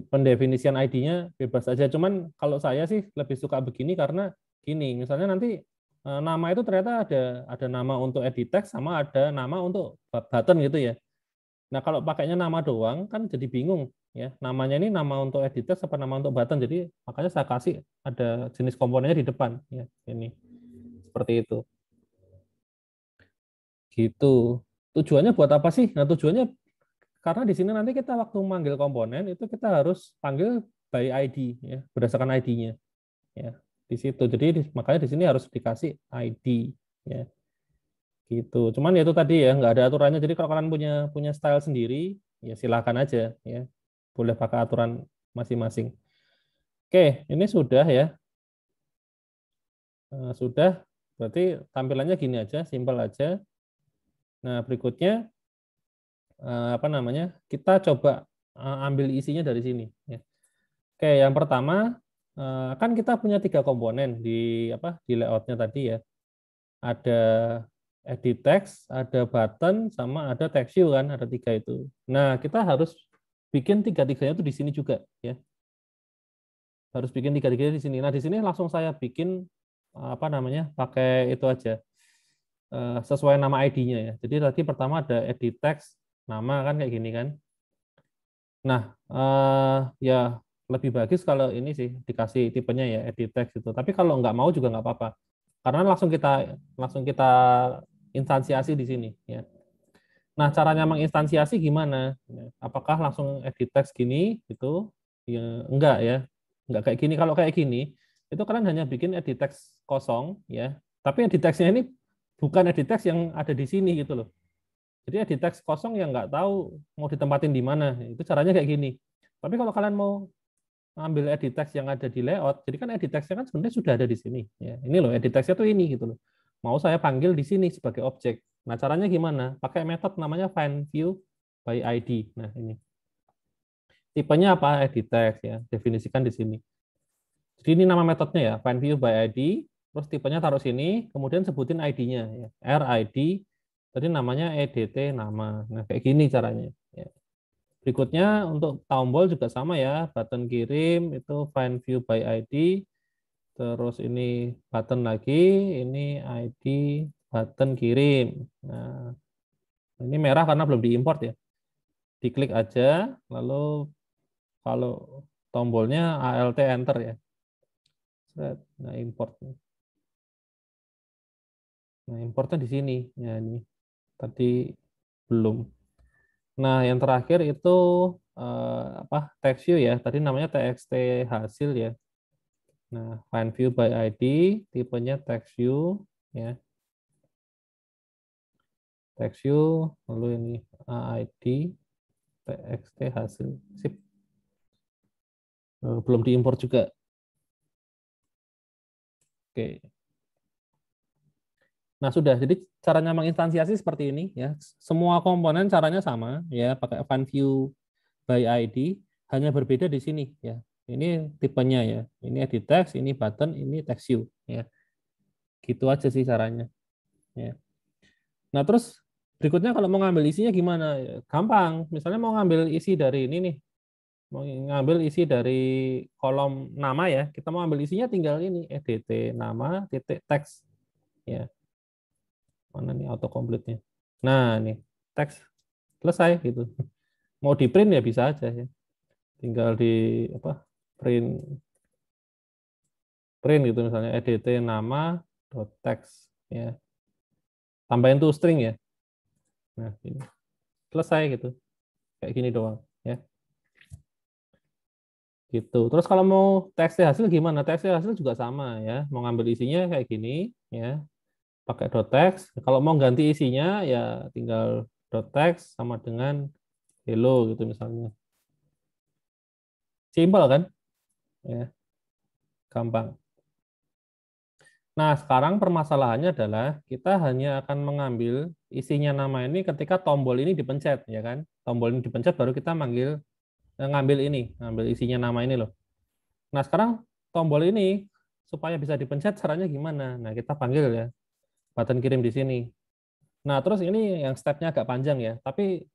pendefinisian ID-nya bebas aja. Cuman kalau saya sih lebih suka begini karena gini, misalnya nanti nama itu ternyata ada nama untuk edit text sama ada nama untuk button gitu ya. Nah, kalau pakainya nama doang kan jadi bingung ya. Namanya ini nama untuk edit text apa nama untuk button. Jadi makanya saya kasih ada jenis komponennya di depan ya. Ini seperti itu. Gitu. Tujuannya buat apa sih? Nah, tujuannya karena di sini nanti kita waktu manggil komponen itu kita harus panggil by ID ya, berdasarkan ID-nya ya. Di situ. Jadi makanya di sini harus dikasih ID ya. Gitu. Cuman ya itu tadi ya, nggak ada aturannya. Jadi kalau kalian punya style sendiri, ya silakan aja ya. Boleh pakai aturan masing-masing. Oke, ini sudah ya. Sudah. Berarti tampilannya gini aja, simpel aja. Nah, berikutnya apa namanya? Kita coba ambil isinya dari sini ya. Oke, yang pertama kan kita punya 3 komponen di layoutnya tadi ya. Ada edit text, ada button, sama ada text view kan, ada 3 itu. Nah, kita harus bikin 3-3-nya itu di sini juga ya. Harus bikin 3-3-nya di sini. Nah, di sini langsung saya bikin apa namanya? Pakai itu aja. Sesuai nama ID-nya ya. Jadi tadi pertama ada edit text, nama kan kayak gini kan. Nah, ya lebih bagus kalau ini sih dikasih tipenya ya edit text itu. Tapi kalau nggak mau juga nggak apa-apa. Karena langsung kita instansiasi di sini ya. Nah, caranya menginstansiasi gimana? Apakah langsung edit text gini gitu? Ya, enggak ya. Enggak kayak gini. Kalau kayak gini, itu kalian hanya bikin edit text kosong ya. Tapi edit text-nya ini bukan edit text yang ada di sini gitu loh. Jadi edit text kosong yang nggak tahu mau ditempatin di mana. Itu caranya kayak gini. Tapi kalau kalian mau ambil edit text yang ada di layout, jadi kan edit text-nya kan sebenarnya sudah ada di sini. Ya, ini loh edit text-nya tuh ini gitu loh. Mau saya panggil di sini sebagai objek. Nah caranya gimana? Pakai metode namanya find view by ID. Nah, ini. Tipenya apa? Edit text ya. Definisikan di sini. Jadi ini nama metodenya ya, find view by ID, terus tipenya taruh sini, kemudian sebutin ID-nya ya. RID, tadi namanya EDT nama. Nah, kayak gini caranya ya. Berikutnya untuk tombol juga sama ya, button kirim itu find view by ID, terus ini button lagi, ini ID button kirim. Nah, ini merah karena belum diimport ya. Diklik aja, lalu kalau tombolnya ALT enter ya. Nah, import. Nah, importnya di sini. Ya, ini tadi belum. Nah, yang terakhir itu text view ya. Tadi namanya txt hasil ya. Nah, find view by ID, tipenya text view ya. Text view, lalu ini ID txt hasil. Sip. Belum diimport juga. Oke. Nah, sudah. Jadi caranya menginstansiasi seperti ini ya. Semua komponen caranya sama ya, pakai find view by ID, hanya berbeda di sini ya. Ini tipenya ya. Ini edit text, ini button, ini text view ya. Gitu aja sih caranya. Ya. Nah, terus berikutnya kalau mau ngambil isinya gimana? Ya, gampang. Misalnya mau ngambil isi dari ini nih. Mau ngambil isi dari kolom nama ya. Kita mau ambil isinya tinggal ini edt nama titik teks ya. Mana nih autocomplete-nya? Nah, nih teks selesai gitu. Mau di print ya bisa aja ya. Tinggal di print gitu misalnya edt nama dot text ya. Tambahin tuh string ya. Nah, ini selesai gitu. Kayak gini doang ya. Gitu. Terus kalau mau txt hasil gimana? Txt hasil juga sama ya. Mau ngambil isinya kayak gini ya. Pakai dot text. Kalau mau ganti isinya ya tinggal dot text sama dengan hello gitu misalnya. Simpel kan? Ya, gampang. Nah, sekarang permasalahannya adalah kita hanya akan mengambil isinya nama ini ketika tombol ini dipencet, ya kan? Tombol ini dipencet baru kita ngambil isinya nama ini loh. Nah, sekarang tombol ini supaya bisa dipencet caranya gimana? Nah, kita panggil ya button kirim di sini. Nah, terus ini yang stepnya agak panjang ya, tapi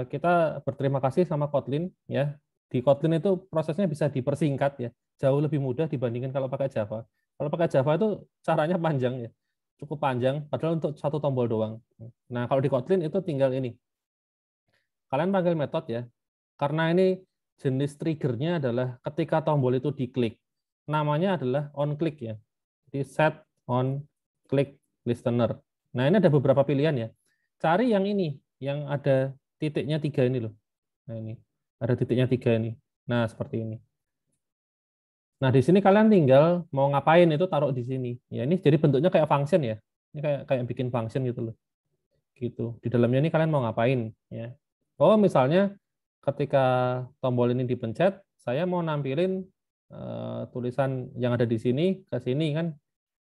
kita berterima kasih sama Kotlin ya. Di Kotlin itu prosesnya bisa dipersingkat ya, jauh lebih mudah dibandingkan kalau pakai Java. Kalau pakai Java itu caranya panjang ya, cukup panjang, padahal untuk satu tombol doang. Nah, kalau di Kotlin itu tinggal ini. Kalian panggil metode ya, karena ini jenis triggernya adalah ketika tombol itu diklik. Namanya adalah on click ya. Jadi set on click listener. Nah, ini ada beberapa pilihan ya. Cari yang ini, yang ada titiknya 3 ini loh. Nah, ini ada titiknya 3 ini. Nah, seperti ini. Nah, di sini kalian tinggal mau ngapain itu taruh di sini. Ya, ini jadi bentuknya kayak function ya. Ini kayak bikin function gitu loh. Gitu. Di dalamnya ini kalian mau ngapain ya. Oh, misalnya ketika tombol ini dipencet, saya mau nampilin tulisan yang ada di sini ke sini kan.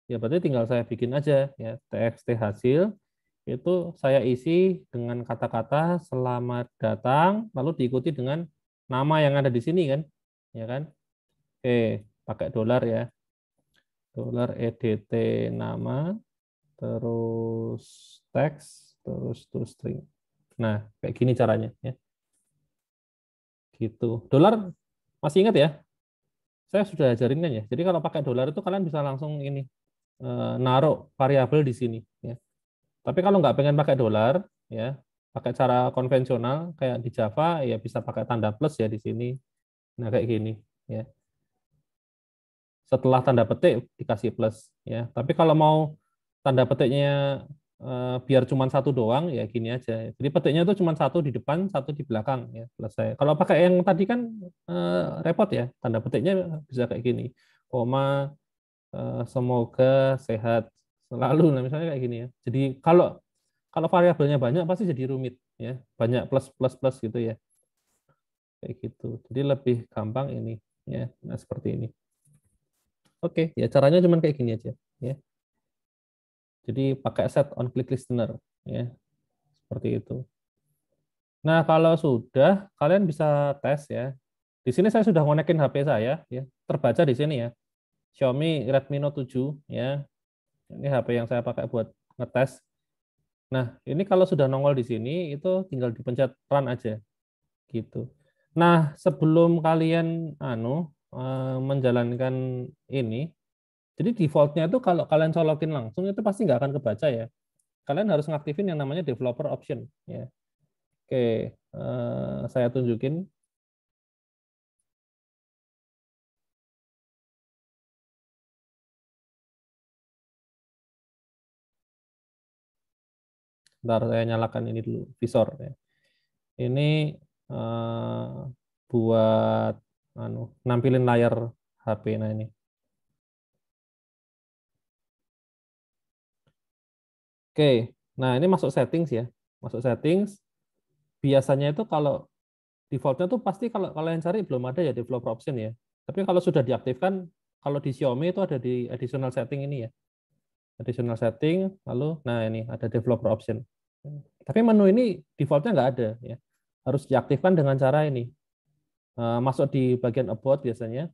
Ya berarti tinggal saya bikin aja ya txt hasil itu saya isi dengan kata-kata selamat datang lalu diikuti dengan nama yang ada di sini kan. Ya kan? Oke, pakai dolar ya. Dolar edt nama terus teks terus string. Nah, kayak gini caranya ya. Gitu. Dolar masih ingat ya? Saya sudah ajarin kan ya. Jadi kalau pakai dolar itu kalian bisa langsung ini naruh variabel di sini ya. Tapi kalau nggak pengen pakai dolar ya, pakai cara konvensional kayak di Java ya bisa pakai tanda plus ya di sini. Nah, kayak gini ya. Setelah tanda petik dikasih plus ya. Tapi kalau mau tanda petiknya biar cuma satu doang ya gini aja. Jadi petiknya itu cuma satu di depan, satu di belakang ya selesai. Kalau pakai yang tadi kan repot ya. Tanda petiknya bisa kayak gini. Koma semoga sehat selalu. Nah, misalnya kayak gini ya. Jadi kalau variabelnya banyak pasti jadi rumit ya. Banyak plus plus plus gitu ya. Kayak gitu. Jadi lebih gampang ini ya. Nah, seperti ini. Oke, ya caranya cuma kayak gini aja ya. Jadi pakai set on click listener ya. Seperti itu. Nah, kalau sudah, kalian bisa tes ya. Di sini saya sudah ngonekin HP saya, ya. Terbaca di sini ya. Xiaomi Redmi Note 7, ya. Ini HP yang saya pakai buat ngetes. Nah, ini kalau sudah nongol di sini, itu tinggal dipencet run aja, gitu. Nah, sebelum kalian menjalankan ini, jadi defaultnya itu kalau kalian colokin langsung itu pasti nggak akan kebaca ya. Kalian harus ngaktifin yang namanya developer option, ya. Oke, saya tunjukin. Bentar, saya nyalakan ini dulu, visor. Ya. Ini eh, buat nampilin layar HP. Nah ini. Oke, nah ini masuk settings ya. Masuk settings. Biasanya itu kalau defaultnya tuh pasti kalau kalian cari belum ada ya developer option ya. Tapi kalau sudah diaktifkan, kalau di Xiaomi itu ada di additional setting ini ya. Additional setting, lalu nah ini ada developer option. Tapi menu ini defaultnya nggak ada ya. Harus diaktifkan dengan cara ini. Masuk di bagian about biasanya.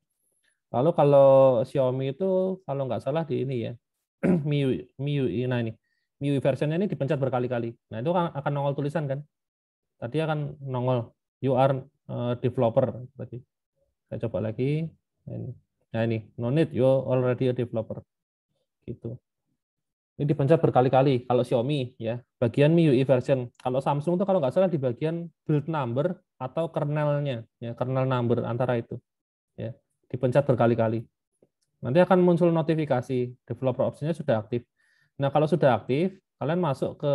Lalu kalau Xiaomi itu kalau nggak salah di ini ya. MIUI, nah ini. MIUI versionnya ini dipencet berkali-kali. Nah, itu akan nongol tulisan kan. Tadi akan nongol you are developer tadi. Saya coba lagi. Nah ini, no need, you already a developer. Gitu. Ini dipencet berkali-kali kalau Xiaomi ya, bagian MIUI version. Kalau Samsung itu kalau nggak salah di bagian build number atau kernelnya, ya kernel number antara itu, ya dipencet berkali-kali. Nanti akan muncul notifikasi developer optionnya sudah aktif. Nah kalau sudah aktif, kalian masuk ke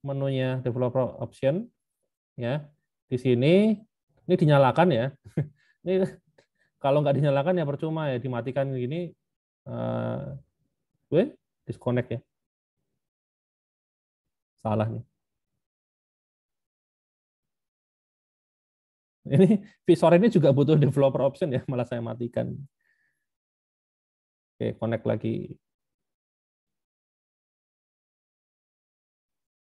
menunya developer option, ya di sini ini dinyalakan ya. Ini kalau nggak dinyalakan ya percuma ya dimatikan gini, disconnect ya. Salah nih. Ini visor ini juga butuh developer option ya, malah saya matikan. Oke, connect lagi.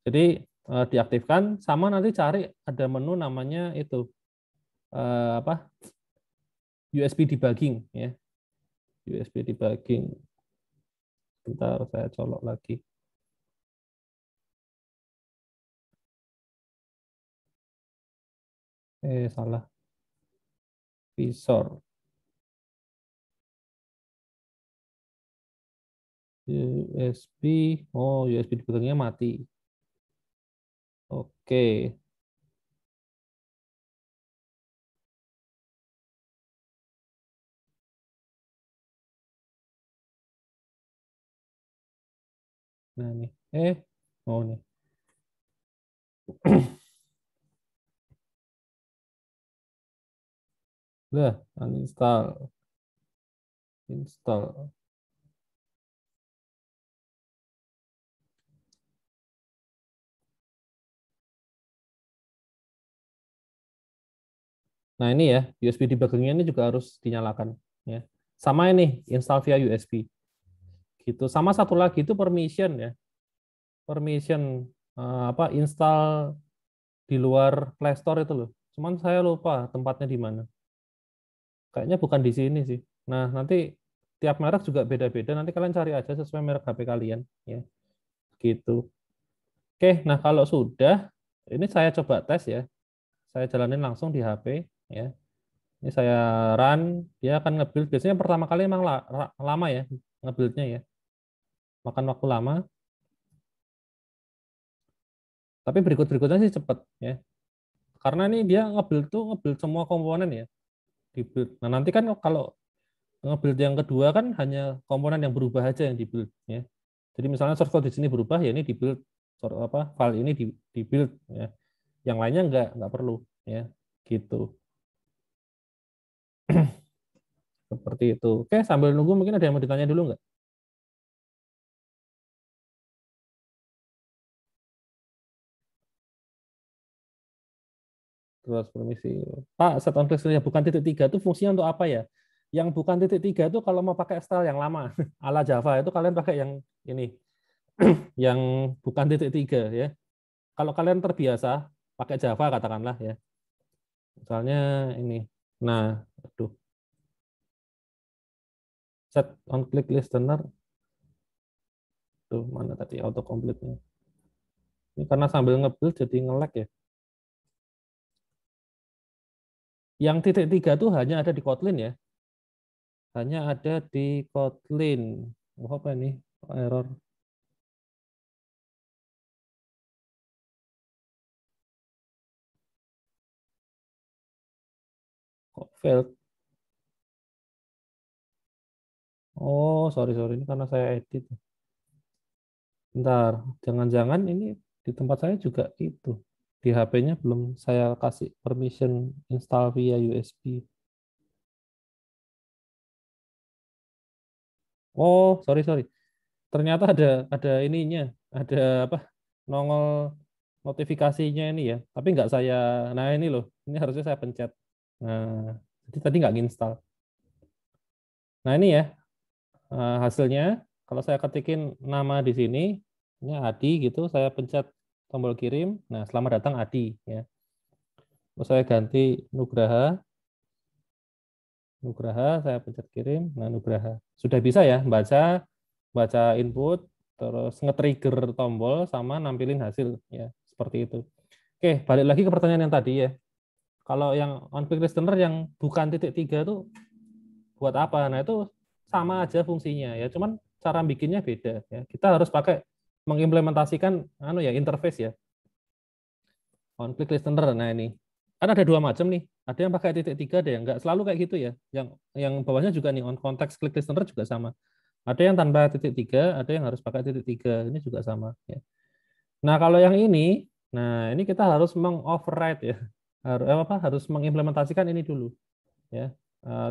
Jadi diaktifkan, sama nanti cari ada menu namanya itu apa? USB debugging ya. USB debugging. Bentar saya colok lagi. Salah. Visor. USB, USB debuggingnya mati. Oke. Nah nih, nih. Udah, uninstall. Install. Nah ini ya, USB debuggingnya ini juga harus dinyalakan. Ya. Sama ini, install via USB. Gitu. Sama satu lagi itu permission ya. Permission install di luar Play Store itu loh. Cuman saya lupa tempatnya di mana. Kayaknya bukan di sini sih. Nah, nanti tiap merek juga beda-beda. Nanti kalian cari aja sesuai merek HP kalian ya. Gitu. Oke, nah kalau sudah ini saya coba tes ya. Saya jalanin langsung di HP ya. Ini saya run, dia akan nge-build. Biasanya pertama kali emang lama ya nge-build-nya ya. Makan waktu lama. Tapi berikut-berikutnya sih cepat ya. Karena ini dia nge-build semua komponen ya. Di-build. Nah, nanti kan kalau nge-build yang kedua kan hanya komponen yang berubah aja yang di-build ya. Jadi misalnya source code di sini berubah ya ini di-build file ini di-build ya. Yang lainnya enggak perlu ya. Gitu. Seperti itu. Oke, sambil nunggu mungkin ada yang mau ditanya dulu nggak? Terus permisi. Pak, set on yang bukan titik 3 itu fungsinya untuk apa ya? Yang bukan titik 3 itu kalau mau pakai style yang lama, ala Java itu kalian pakai yang ini, yang bukan titik 3 ya. Kalau kalian terbiasa pakai Java katakanlah ya. Misalnya ini. Nah, aduh. Set on click listener. Tuh, mana tadi autocomplete-nya. Ini karena sambil nge-build jadi nge-lag ya. Yang titik 3 tuh hanya ada di Kotlin ya. Hanya ada di Kotlin. Oh, apa ini? Error. Kok failed? Oh, sorry. Ini karena saya edit. Bentar, jangan-jangan ini di tempat saya juga itu. Di HP-nya belum saya kasih permission install via USB. Oh, sorry. Ternyata ada ininya, ada apa? Nongol notifikasinya ini ya. Tapi nggak saya. Nah ini loh, ini harusnya saya pencet. Nah, jadi tadi nggak nginstal. Nah ini ya hasilnya. Kalau saya ketikin nama di sini, ini Adi gitu, saya pencet tombol kirim. Nah, selamat datang Adi ya. Terus saya ganti Nugraha. Saya pencet kirim. Nah, Nugraha. Sudah bisa ya baca input, terus nge-trigger tombol sama nampilin hasil ya, seperti itu. Oke, balik lagi ke pertanyaan yang tadi ya. Kalau yang on-click listener yang bukan titik 3 itu buat apa? Nah, itu sama aja fungsinya ya, cuman cara bikinnya beda ya. Kita harus pakai mengimplementasikan interface ya. On-click listener. Nah, ini kan ada dua macam nih. Ada yang pakai titik 3, ada yang enggak. Selalu kayak gitu ya. Yang bawahnya juga nih on context click listener juga sama. Ada yang tanpa titik 3, ada yang harus pakai titik 3. Ini juga sama ya. Nah, kalau yang ini, ini kita harus mengoverride ya. Harus mengimplementasikan ini dulu ya.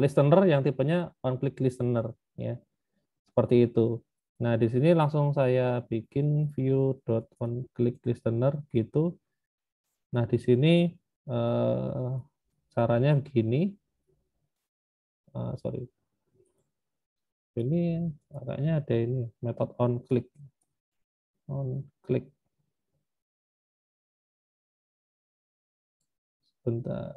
Listener yang tipenya on click listener ya. Seperti itu. Nah, di sini langsung saya bikin view.onClickListener gitu. Nah, di sini caranya begini. Sorry. Ini kayaknya ada ini metode onClick. OnClick. Bentar.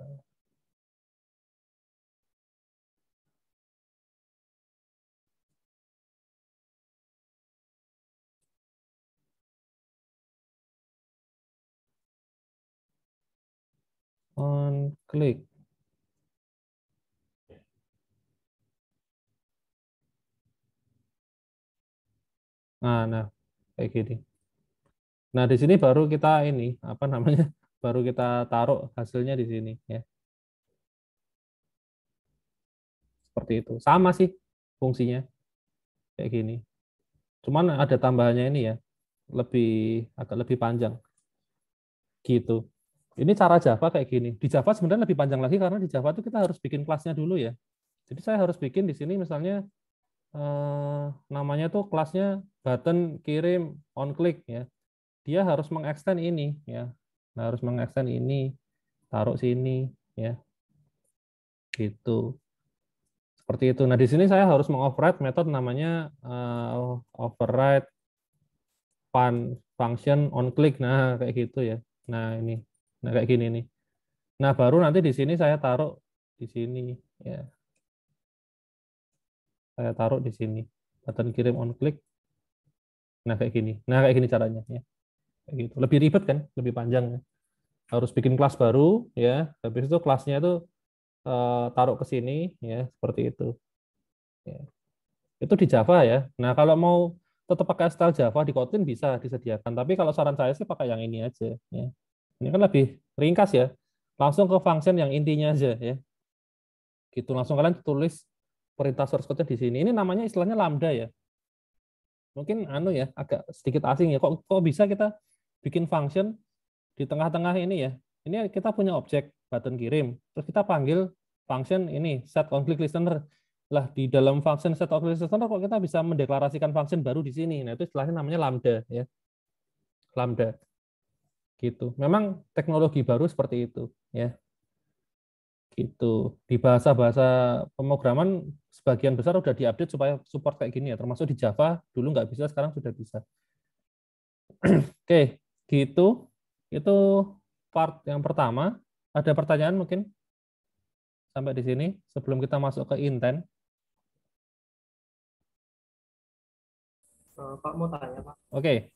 OnClick. Nah, kayak gini. Nah, di sini baru kita ini apa namanya? Baru kita taruh hasilnya di sini ya. Seperti itu. Sama sih fungsinya kayak gini. Cuman ada tambahannya ini ya. Agak lebih panjang. Gitu. Ini cara Java kayak gini. Di Java sebenarnya lebih panjang lagi karena di Java itu kita harus bikin kelasnya dulu ya. Jadi saya harus bikin di sini misalnya namanya tuh kelasnya button kirim on click ya. Dia harus mengextend ini ya. Nah, harus mengextend ini, taruh sini ya. Gitu. Seperti itu. Nah, di sini saya harus mengoverride metode namanya override function on click. Nah, kayak gitu ya. Nah, ini. Nah, kayak gini nih. Nah, baru nanti di sini saya taruh di sini ya. Saya taruh di sini. Button kirim on click. Nah, kayak gini. Nah, kayak gini caranya ya. Kayak gitu. Lebih ribet kan? Lebih panjang ya. Harus bikin kelas baru ya. Habis itu kelasnya itu taruh ke sini ya, seperti itu. Ya. Itu di Java ya. Nah, kalau mau tetap pakai style Java di Kotlin bisa disediakan. Tapi kalau saran saya sih pakai yang ini aja. Ya. Ini kan lebih ringkas ya. Langsung ke function yang intinya aja ya. Gitu langsung kalian tulis perintah source code-nya di sini. Ini namanya istilahnya lambda ya. Mungkin ya agak sedikit asing ya. Kok bisa kita bikin function di tengah-tengah ini ya. Ini kita punya objek button kirim. Terus kita panggil function ini set on click listener. Lah di dalam function set on click listener kok kita bisa mendeklarasikan function baru di sini. Nah, itu istilahnya namanya lambda ya. Lambda. Gitu. Memang teknologi baru seperti itu ya. Gitu. Di bahasa-bahasa pemrograman sebagian besar udah diupdate supaya support kayak gini ya. Termasuk di Java dulu nggak bisa, sekarang sudah bisa. Oke, gitu. Itu part yang pertama. Ada pertanyaan mungkin sampai di sini sebelum kita masuk ke intent? Pak mau tanya Pak, Oke.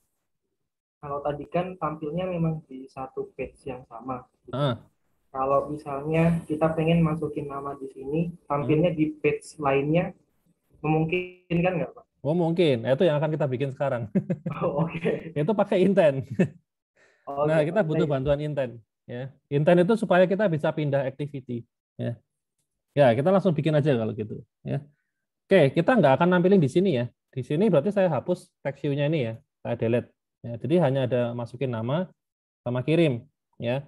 kalau tadi kan tampilnya memang di satu page yang sama. Ah, Kalau misalnya kita pengen masukin nama di sini, tampilnya di page lainnya, memungkinkan nggak Pak? oh mungkin. Itu yang akan kita bikin sekarang. Oh, oke. Itu pakai intent. Nah, Oke, kita Pak. butuh bantuan intent. Ya. Intent itu supaya kita bisa pindah activity. Ya. Ya, kita langsung bikin aja kalau gitu. Ya. Oke, kita nggak akan nampilin di sini ya. Di sini berarti saya hapus text view-nya ini ya. Saya delete. Ya, jadi hanya ada masukin nama sama kirim. Ya.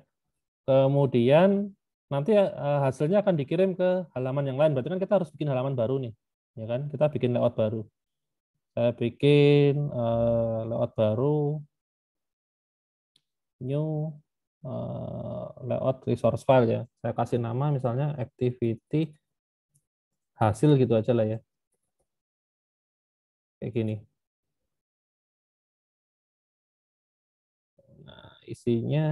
Kemudian nanti hasilnya akan dikirim ke halaman yang lain. Berarti kan kita harus bikin halaman baru nih. Ya kan? Kita bikin layout baru. Saya bikin layout baru. New layout resource file ya. Saya kasih nama misalnya activity hasil gitu aja lah ya. Kayak gini. Nah, isinya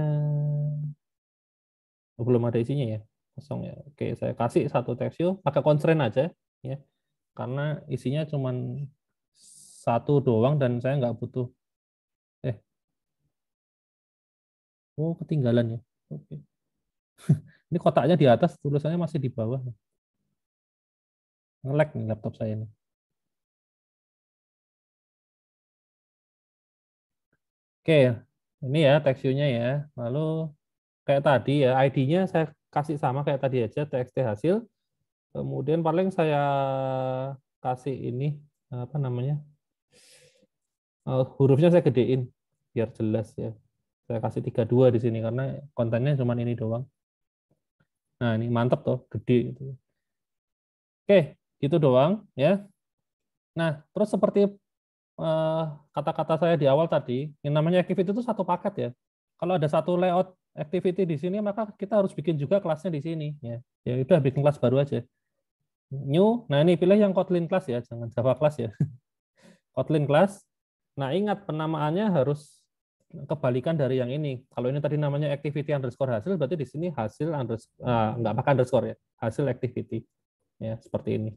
belum ada isinya ya. Kosong ya. Oke, saya kasih satu text view pakai constraint aja ya. Karena isinya cuman satu doang dan saya nggak butuh oh ketinggalan ya. Oke. Ini kotaknya di atas, tulisannya masih di bawah. Nge-lag nih laptop saya ini. Oke, ini ya text view-nya ya. Lalu kayak tadi ya, ID-nya saya kasih sama kayak tadi aja, txt hasil. Kemudian paling saya kasih ini, apa namanya, hurufnya saya gedein, biar jelas ya. Saya kasih 32 di sini, karena kontennya cuma ini doang. Nah, ini mantep tuh, gede. Gitu. Oke, gitu doang ya. Nah, terus seperti kata-kata saya di awal tadi, yang namanya activity itu satu paket ya. Kalau ada satu layout activity di sini, maka kita harus bikin juga kelasnya di sini. Ya, ya udah bikin kelas baru aja. New, nah ini pilih yang Kotlin class ya, jangan Java class ya. Kotlin class. Nah ingat penamaannya harus kebalikan dari yang ini. Kalau ini tadi namanya activity underscore hasil, berarti di sini hasil underscore, nggak pakai underscore ya, hasil activity. Ya seperti ini.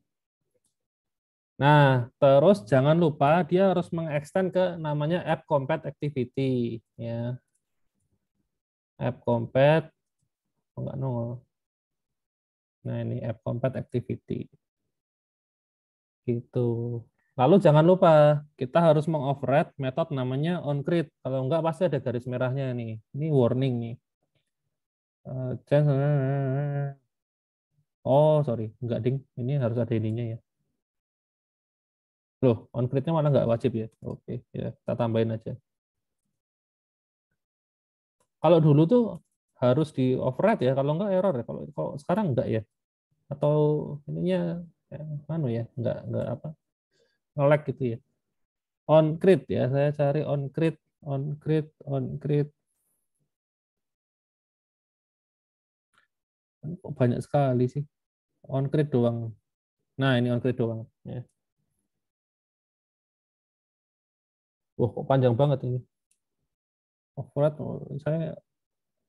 Nah, terus jangan lupa dia harus mengextend ke namanya app compat activity ya. App compat enggak nongol. Nah, ini app compat activity. Gitu. Lalu jangan lupa kita harus mengoverride metode namanya onCreate. Kalau enggak pasti ada garis merahnya nih. Ini warning nih. Oh, sorry, enggak ding. Ini harus ada ininya ya. Loh, onCreate-nya malah nggak wajib ya. Oke, ya kita tambahin aja. Kalau dulu tuh harus di override ya, kalau enggak error ya. Kalau sekarang enggak ya. Atau ininya anu ya, enggak apa? Nge-lag gitu ya. OnCreate ya, saya cari OnCreate. Kok banyak sekali sih. OnCreate doang. Nah, ini OnCreate doang ya. Wah, kok panjang banget ini. Override saya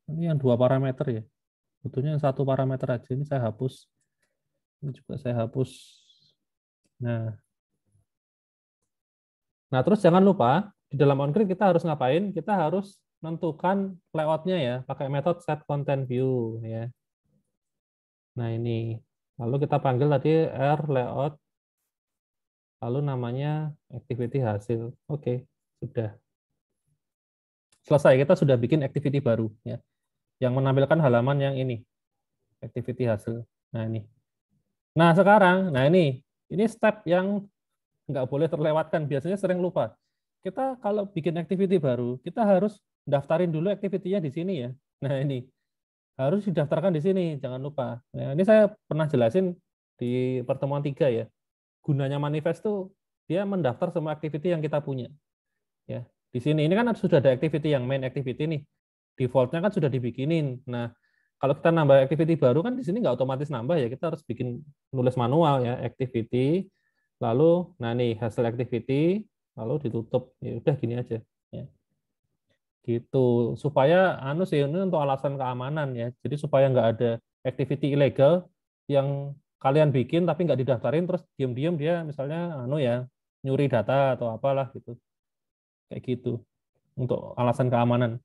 ini yang 2 parameter ya. Butuhnya satu parameter aja. Ini saya hapus. Ini juga saya hapus. Nah, terus jangan lupa di dalam onCreate kita harus ngapain? Kita harus menentukan layout-nya ya, pakai metode setContentView ya. Nah, ini. Lalu kita panggil tadi R layout, lalu namanya activity hasil. Oke, sudah. Selesai, kita sudah bikin activity baru ya. Yang menampilkan halaman yang ini. Activity hasil. Nah, ini. Nah, sekarang, ini step yang nggak boleh terlewatkan, biasanya sering lupa. Kita kalau bikin activity baru, kita harus daftarin dulu activity-nya di sini ya. Nah ini, harus didaftarkan di sini, jangan lupa. Nah, ini saya pernah jelasin di pertemuan 3 ya. Gunanya manifest tuh, dia mendaftar semua activity yang kita punya. Ya, di sini, ini kan sudah ada activity yang main activity nih. Default-nya kan sudah dibikinin. Nah, kalau kita nambah activity baru kan di sini nggak otomatis nambah ya, kita harus bikin nulis manual ya, activity, lalu nah nih hasil activity, lalu ditutup. Ya udah gini aja ya. gitu. Supaya sih ini untuk alasan keamanan ya. Jadi supaya nggak ada activity ilegal yang kalian bikin tapi nggak didaftarin terus diam-diam dia misalnya ya nyuri data atau apalah gitu. Kayak gitu. Untuk alasan keamanan.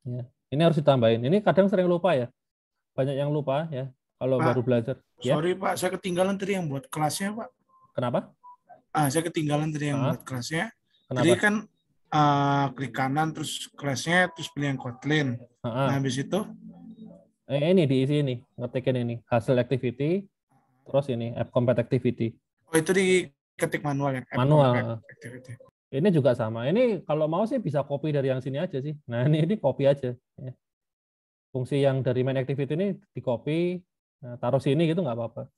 Ya. Ini harus ditambahin. Ini kadang sering lupa ya. Banyak yang lupa ya kalau Pak, baru belajar. Ya. sorry Pak, saya ketinggalan tadi yang buat kelasnya Pak. Kenapa? Saya ketinggalan tadi yang buat kelasnya. Jadi Kenapa? kan klik kanan terus kelasnya terus pilih yang Kotlin. Nah habis itu ini diisi ini, ngetikin ini hasil activity, terus ini app compat activity. oh itu diketik manual ya? App Manual. compat activity. Ini juga sama. Ini kalau mau sih bisa copy dari yang sini aja sih. Nah ini copy aja. Ya. Fungsi yang dari main activity ini di copy, taruh sini gitu nggak apa-apa.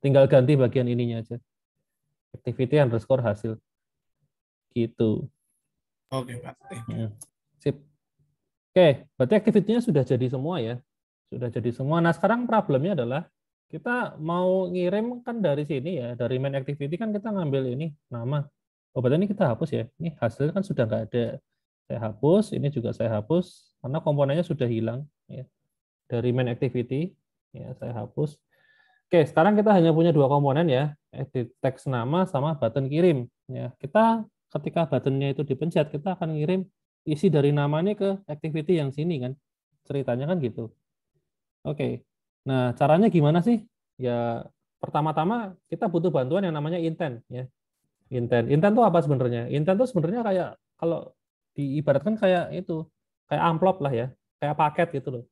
Tinggal ganti bagian ininya aja. Activity underscore hasil. Gitu. Oke Pak. Sip. Oke, berarti activity-nya sudah jadi semua ya. Sudah jadi semua. Nah sekarang problemnya adalah kita mau ngirim kan dari sini ya, dari main activity kan kita ngambil ini nama. Oh, berarti ini kita hapus ya. Ini hasil kan sudah nggak ada. Saya hapus, ini juga saya hapus karena komponennya sudah hilang ya. Dari main activity ya saya hapus. Oke, sekarang kita hanya punya dua komponen ya, edit teks nama sama button kirim ya. Kita ketika buttonnya itu dipencet, kita akan ngirim isi dari nama ini ke activity yang sini kan. Ceritanya kan gitu. Oke. Nah, caranya gimana sih? Ya, pertama-tama kita butuh bantuan yang namanya intent ya. Intent itu apa sebenarnya? Intent itu sebenarnya kayak kalau diibaratkan kayak itu, kayak amplop lah ya, kayak paket gitu loh.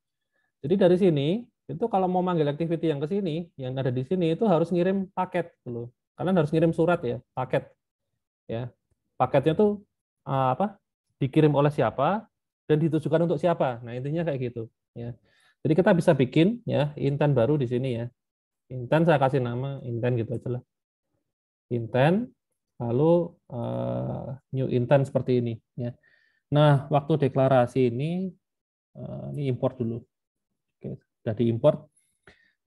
Jadi dari sini itu kalau mau manggil activity yang ke sini, yang ada di sini itu harus ngirim paket gitu loh. Kalian harus ngirim surat ya, paket. Ya. Paketnya tuh apa? Dikirim oleh siapa dan ditujukan untuk siapa. Nah, intinya kayak gitu, ya. Jadi kita bisa bikin ya intent baru di sini ya. Intent saya kasih nama intent gitu aja lah. Intent lalu new intent seperti ini ya. Nah, waktu deklarasi ini import dulu. Oke, sudah diimport.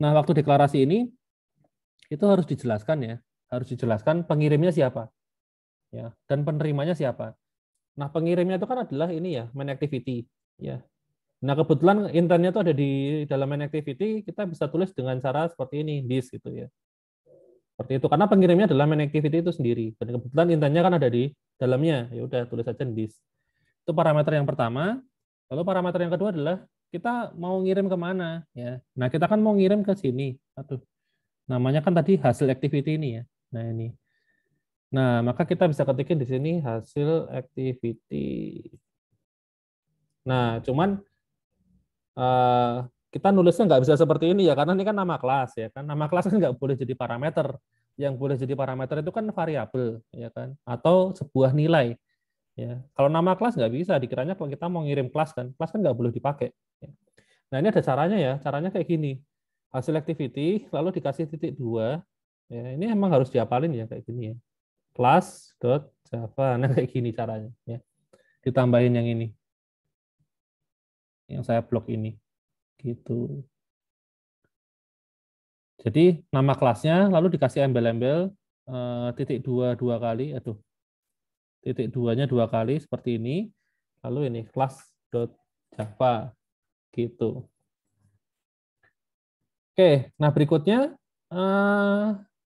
Nah, waktu deklarasi ini itu harus dijelaskan ya, harus dijelaskan pengirimnya siapa. Ya, dan penerimanya siapa. Nah, pengirimnya itu kan adalah ini ya, main activity ya. Nah, kebetulan intentnya itu ada di dalam main activity, kita bisa tulis dengan cara seperti ini, this gitu ya. Seperti itu karena pengirimnya adalah main activity itu sendiri. Dan kebetulan intentnya kan ada di dalamnya. Ya udah tulis aja this. Itu parameter yang pertama. Lalu parameter yang kedua adalah kita mau ngirim kemana ya. Nah, kita kan mau ngirim ke sini. Aduh. Namanya kan tadi hasil activity ini ya. Nah, ini. Nah, maka kita bisa ketikin di sini hasil activity. Nah, cuman kita nulisnya nggak bisa seperti ini ya, karena ini kan nama kelas ya kan. Nama kelas kan nggak boleh jadi parameter. Yang boleh jadi parameter itu kan variabel ya kan, atau sebuah nilai. Ya, kalau nama kelas nggak bisa, dikiranya kalau kita mau ngirim kelas kan nggak boleh dipakai. Nah ini ada caranya ya, caranya kayak gini. Hasil activity lalu dikasih titik 2. Ya, ini emang harus diapalin ya kayak gini ya. Class.java. Nah kayak gini caranya ya. Ditambahin yang ini. Yang saya blok ini. Gitu. Jadi nama kelasnya lalu dikasih embel-embel titik 2 dua kali, titik 2-nya 2 kali seperti ini. Lalu ini class.java gitu. Oke, nah berikutnya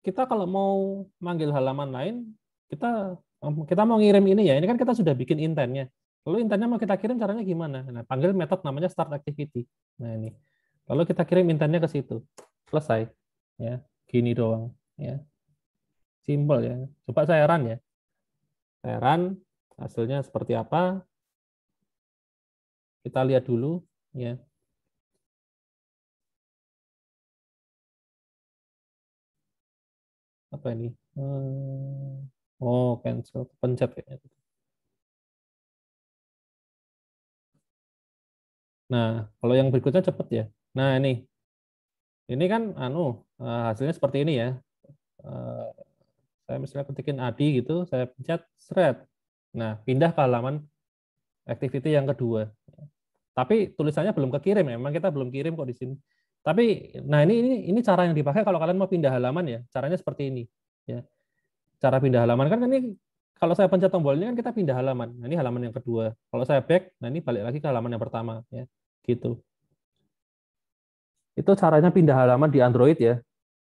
kita kalau mau manggil halaman lain, kita mau ngirim ini ya. Ini kan kita sudah bikin intentnya. Lalu intentnya mau kita kirim caranya gimana? Nah, panggil metode namanya start activity. Nah ini. Lalu kita kirim intentnya ke situ. Selesai. Ya, gini doang. Ya, simple ya. Coba saya run ya. Saya run, hasilnya seperti apa? Kita lihat dulu. Ya. Apa ini? Oh, cancel. Pencet kayaknya. Nah, kalau yang berikutnya cepet ya. Nah, ini kan hasilnya seperti ini ya. Saya misalnya ketikin Adi gitu, saya pencet thread. Nah, pindah ke halaman activity yang kedua. Tapi tulisannya belum kekirim, memang kita belum kirim kok di sini. Tapi nah ini cara yang dipakai kalau kalian mau pindah halaman ya. Caranya seperti ini ya. Cara pindah halaman kan ini kalau saya pencet tombol ini kan kita pindah halaman. Nah, ini halaman yang kedua. Kalau saya back, nah ini balik lagi ke halaman yang pertama ya. Gitu. Itu caranya pindah halaman di Android ya.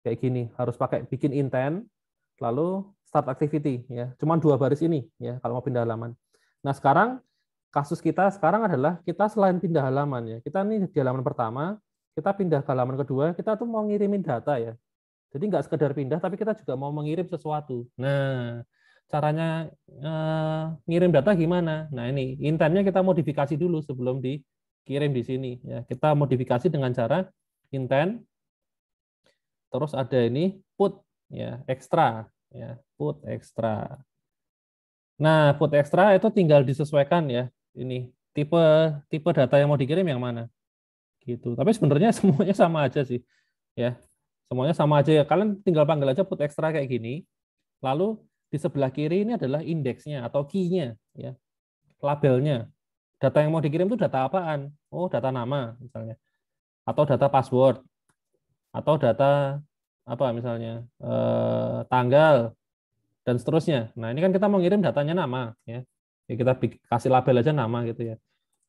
Kayak gini, harus pakai bikin intent lalu start activity ya. Cuman 2 baris ini ya kalau mau pindah halaman. Nah, sekarang kasus kita sekarang adalah kita selain pindah halaman ya. Kita nih di halaman pertama, kita pindah ke halaman kedua, kita tuh mau ngirimin data ya. Jadi nggak sekedar pindah, tapi kita juga mau mengirim sesuatu. Nah, caranya ngirim data gimana? Nah, ini intentnya kita modifikasi dulu sebelum dikirim di sini. Ya, kita modifikasi dengan cara intent, terus ada ini put, ya extra, ya put extra. Nah, put extra itu tinggal disesuaikan ya. Ini tipe data yang mau dikirim yang mana, gitu. Tapi sebenarnya semuanya sama aja sih, ya. Semuanya sama aja ya. Kalian tinggal panggil aja put extra kayak gini. Lalu di sebelah kiri ini adalah indeksnya atau key-nya, ya, labelnya. Data yang mau dikirim itu data apaan? Oh, data nama misalnya, atau data password, atau data apa misalnya tanggal dan seterusnya. Nah, ini kan kita mau ngirim datanya nama, ya. Kita kasih label aja nama gitu ya.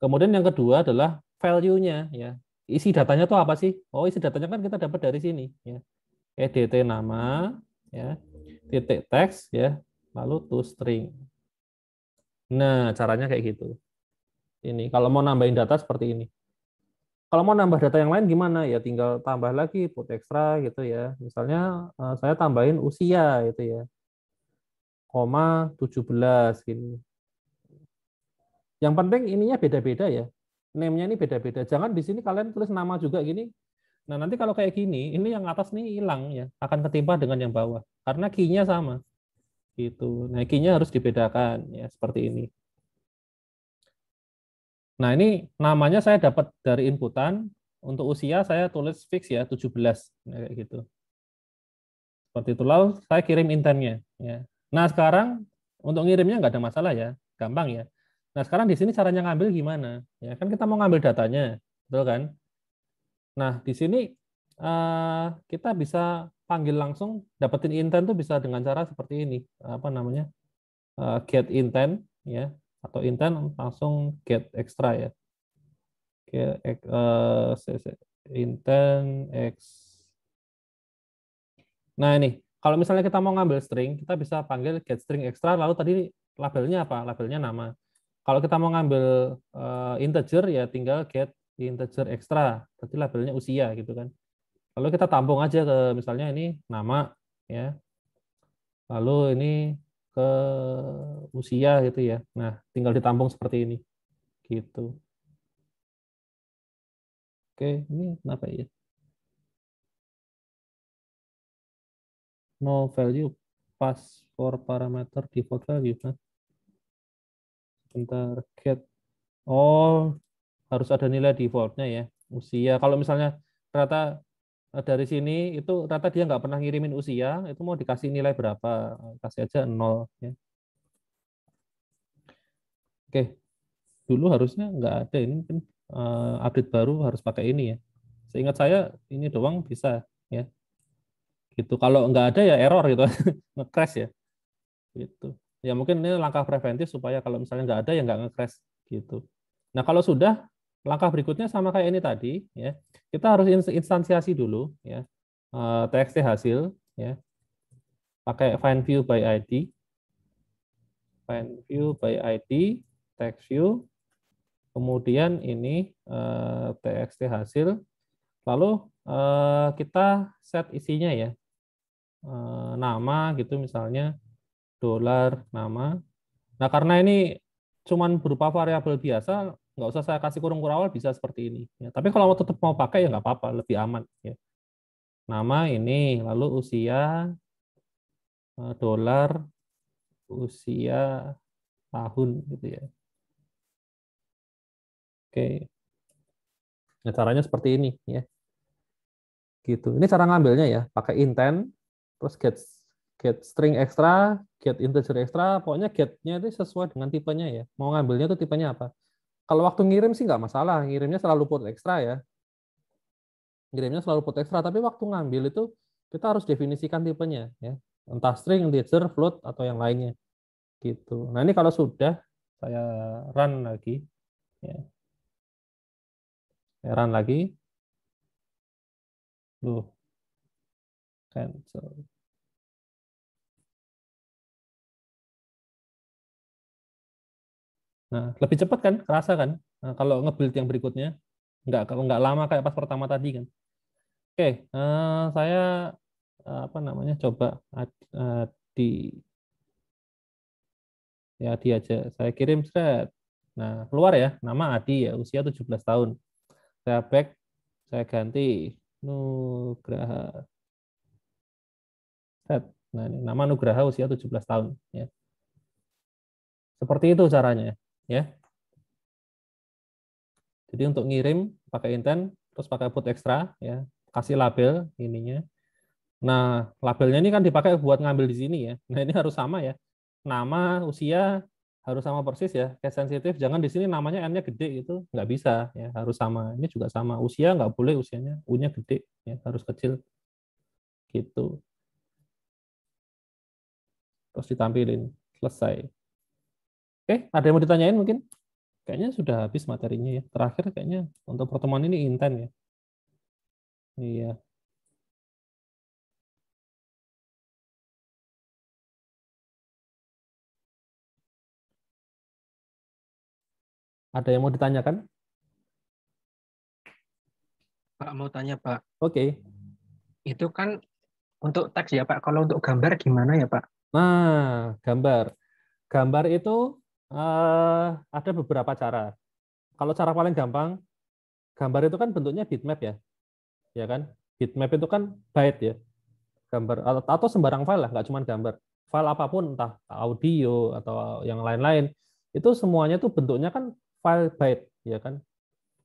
Kemudian yang kedua adalah value-nya, ya. Isi datanya tuh apa sih? Oh, isi datanya kan kita dapat dari sini, ya. edt nama, ya, titik teks, ya, lalu to string. Nah, caranya kayak gitu. Ini kalau mau nambahin data seperti ini. Kalau mau nambah data yang lain gimana? Ya tinggal tambah lagi put extra gitu ya. Misalnya saya tambahin usia gitu ya. 17 gitu. Yang penting ininya beda-beda ya. Name-nya ini beda-beda. Jangan di sini kalian tulis nama juga gini. Nah, nanti kalau kayak gini, ini yang atas nih hilang ya, akan ketimpa dengan yang bawah karena key-nya sama. Gitu. Nah, key-nya harus dibedakan ya, seperti ini. Nah, ini namanya saya dapat dari inputan. Untuk usia saya tulis fix ya, 17. Nah, kayak gitu. Seperti itu. Lalu saya kirim intentnya ya. Nah, sekarang untuk ngirimnya nggak ada masalah ya, gampang ya. Nah, sekarang di sini caranya ngambil gimana? Ya, kan kita mau ngambil datanya, betul kan? Nah, di sini kita bisa panggil langsung, dapetin intent tuh bisa dengan cara seperti ini. Apa namanya? Get intent ya, atau intent langsung get extra ya. Get intent x. Nah, ini kalau misalnya kita mau ngambil string, kita bisa panggil get string extra, lalu tadi labelnya apa? Labelnya nama. Kalau kita mau ngambil integer, ya tinggal get integer extra, berarti labelnya usia gitu kan. Lalu kita tampung aja ke misalnya ini nama ya. Lalu ini ke usia gitu ya. Nah, tinggal ditampung seperti ini. Gitu. Oke, ini kenapa ya? No value pass for parameter default value kan. Bentar, get. Oh, harus ada nilai defaultnya ya, usia. Kalau misalnya ternyata dari sini itu ternyata dia nggak pernah ngirimin usia, itu mau dikasih nilai berapa? Kasih aja 0 ya. Oke, dulu harusnya nggak ada, ini kan update baru harus pakai ini ya. Seingat saya ini doang bisa ya. Gitu. Kalau nggak ada ya error gitu, nge-crash ya. Gitu. Ya mungkin ini langkah preventif supaya kalau misalnya nggak ada ya nggak nge-crash gitu. Nah, kalau sudah, langkah berikutnya sama kayak ini tadi ya. Kita harus instansiasi dulu ya. TXT hasil ya. Pakai find view by ID. Find view by ID, text view. Kemudian ini TXT hasil. Lalu kita set isinya ya. Nama gitu misalnya dolar nama. Nah, karena ini cuman berupa variabel biasa, nggak usah saya kasih kurung awal, bisa seperti ini. Ya, tapi kalau tetap mau pakai ya nggak apa-apa, lebih aman. Ya. Nama ini, lalu usia, dolar, usia, tahun gitu ya. Oke. Nah, caranya seperti ini ya. Gitu. Ini cara ngambilnya ya, pakai intent, terus get string extra, get integer extra, pokoknya get-nya itu sesuai dengan tipenya ya. Mau ngambilnya itu tipenya apa? Kalau waktu ngirim sih nggak masalah, ngirimnya selalu put extra ya. Ngirimnya selalu put extra, tapi waktu ngambil itu kita harus definisikan tipenya ya. Entah string, integer, float atau yang lainnya. Gitu. Nah, ini kalau sudah saya run lagi ya. Saya run lagi. Loh, cancel. Nah, lebih cepat kan? Kerasa kan? Nah, kalau nge-build yang berikutnya nggak lama kayak pas pertama tadi kan. Oke, saya apa namanya? Coba di ya Adi aja. Saya kirim thread. Nah, keluar ya, nama Adi ya, usia 17 tahun. Saya back, saya ganti Nugraha. Thread. Nah, ini nama Nugraha usia 17 tahun ya. Seperti itu caranya ya. Jadi untuk ngirim pakai intent terus pakai put extra ya, kasih label ininya. Nah, labelnya ini kan dipakai buat ngambil di sini ya. Nah, ini harus sama ya. Nama, usia harus sama persis ya. Case sensitif, jangan di sini namanya N-nya gede itu nggak bisa ya, harus sama. Ini juga sama. Usia nggak boleh usianya U-nya gede ya, harus kecil gitu. Terus ditampilin. Selesai. Oke, ada yang mau ditanyain mungkin? Kayaknya sudah habis materinya ya. Terakhir kayaknya untuk pertemuan ini intent ya. Iya. Ada yang mau ditanyakan? Pak mau tanya Pak, Oke. itu kan untuk teks ya Pak, kalau untuk gambar gimana ya Pak? Nah, gambar. Gambar itu ada beberapa cara. Kalau cara paling gampang, gambar itu kan bentuknya bitmap ya kan? Bitmap itu kan byte ya, gambar atau sembarang file lah, nggak cuma gambar. File apapun, entah audio atau yang lain-lain, itu semuanya tuh bentuknya kan file byte ya kan?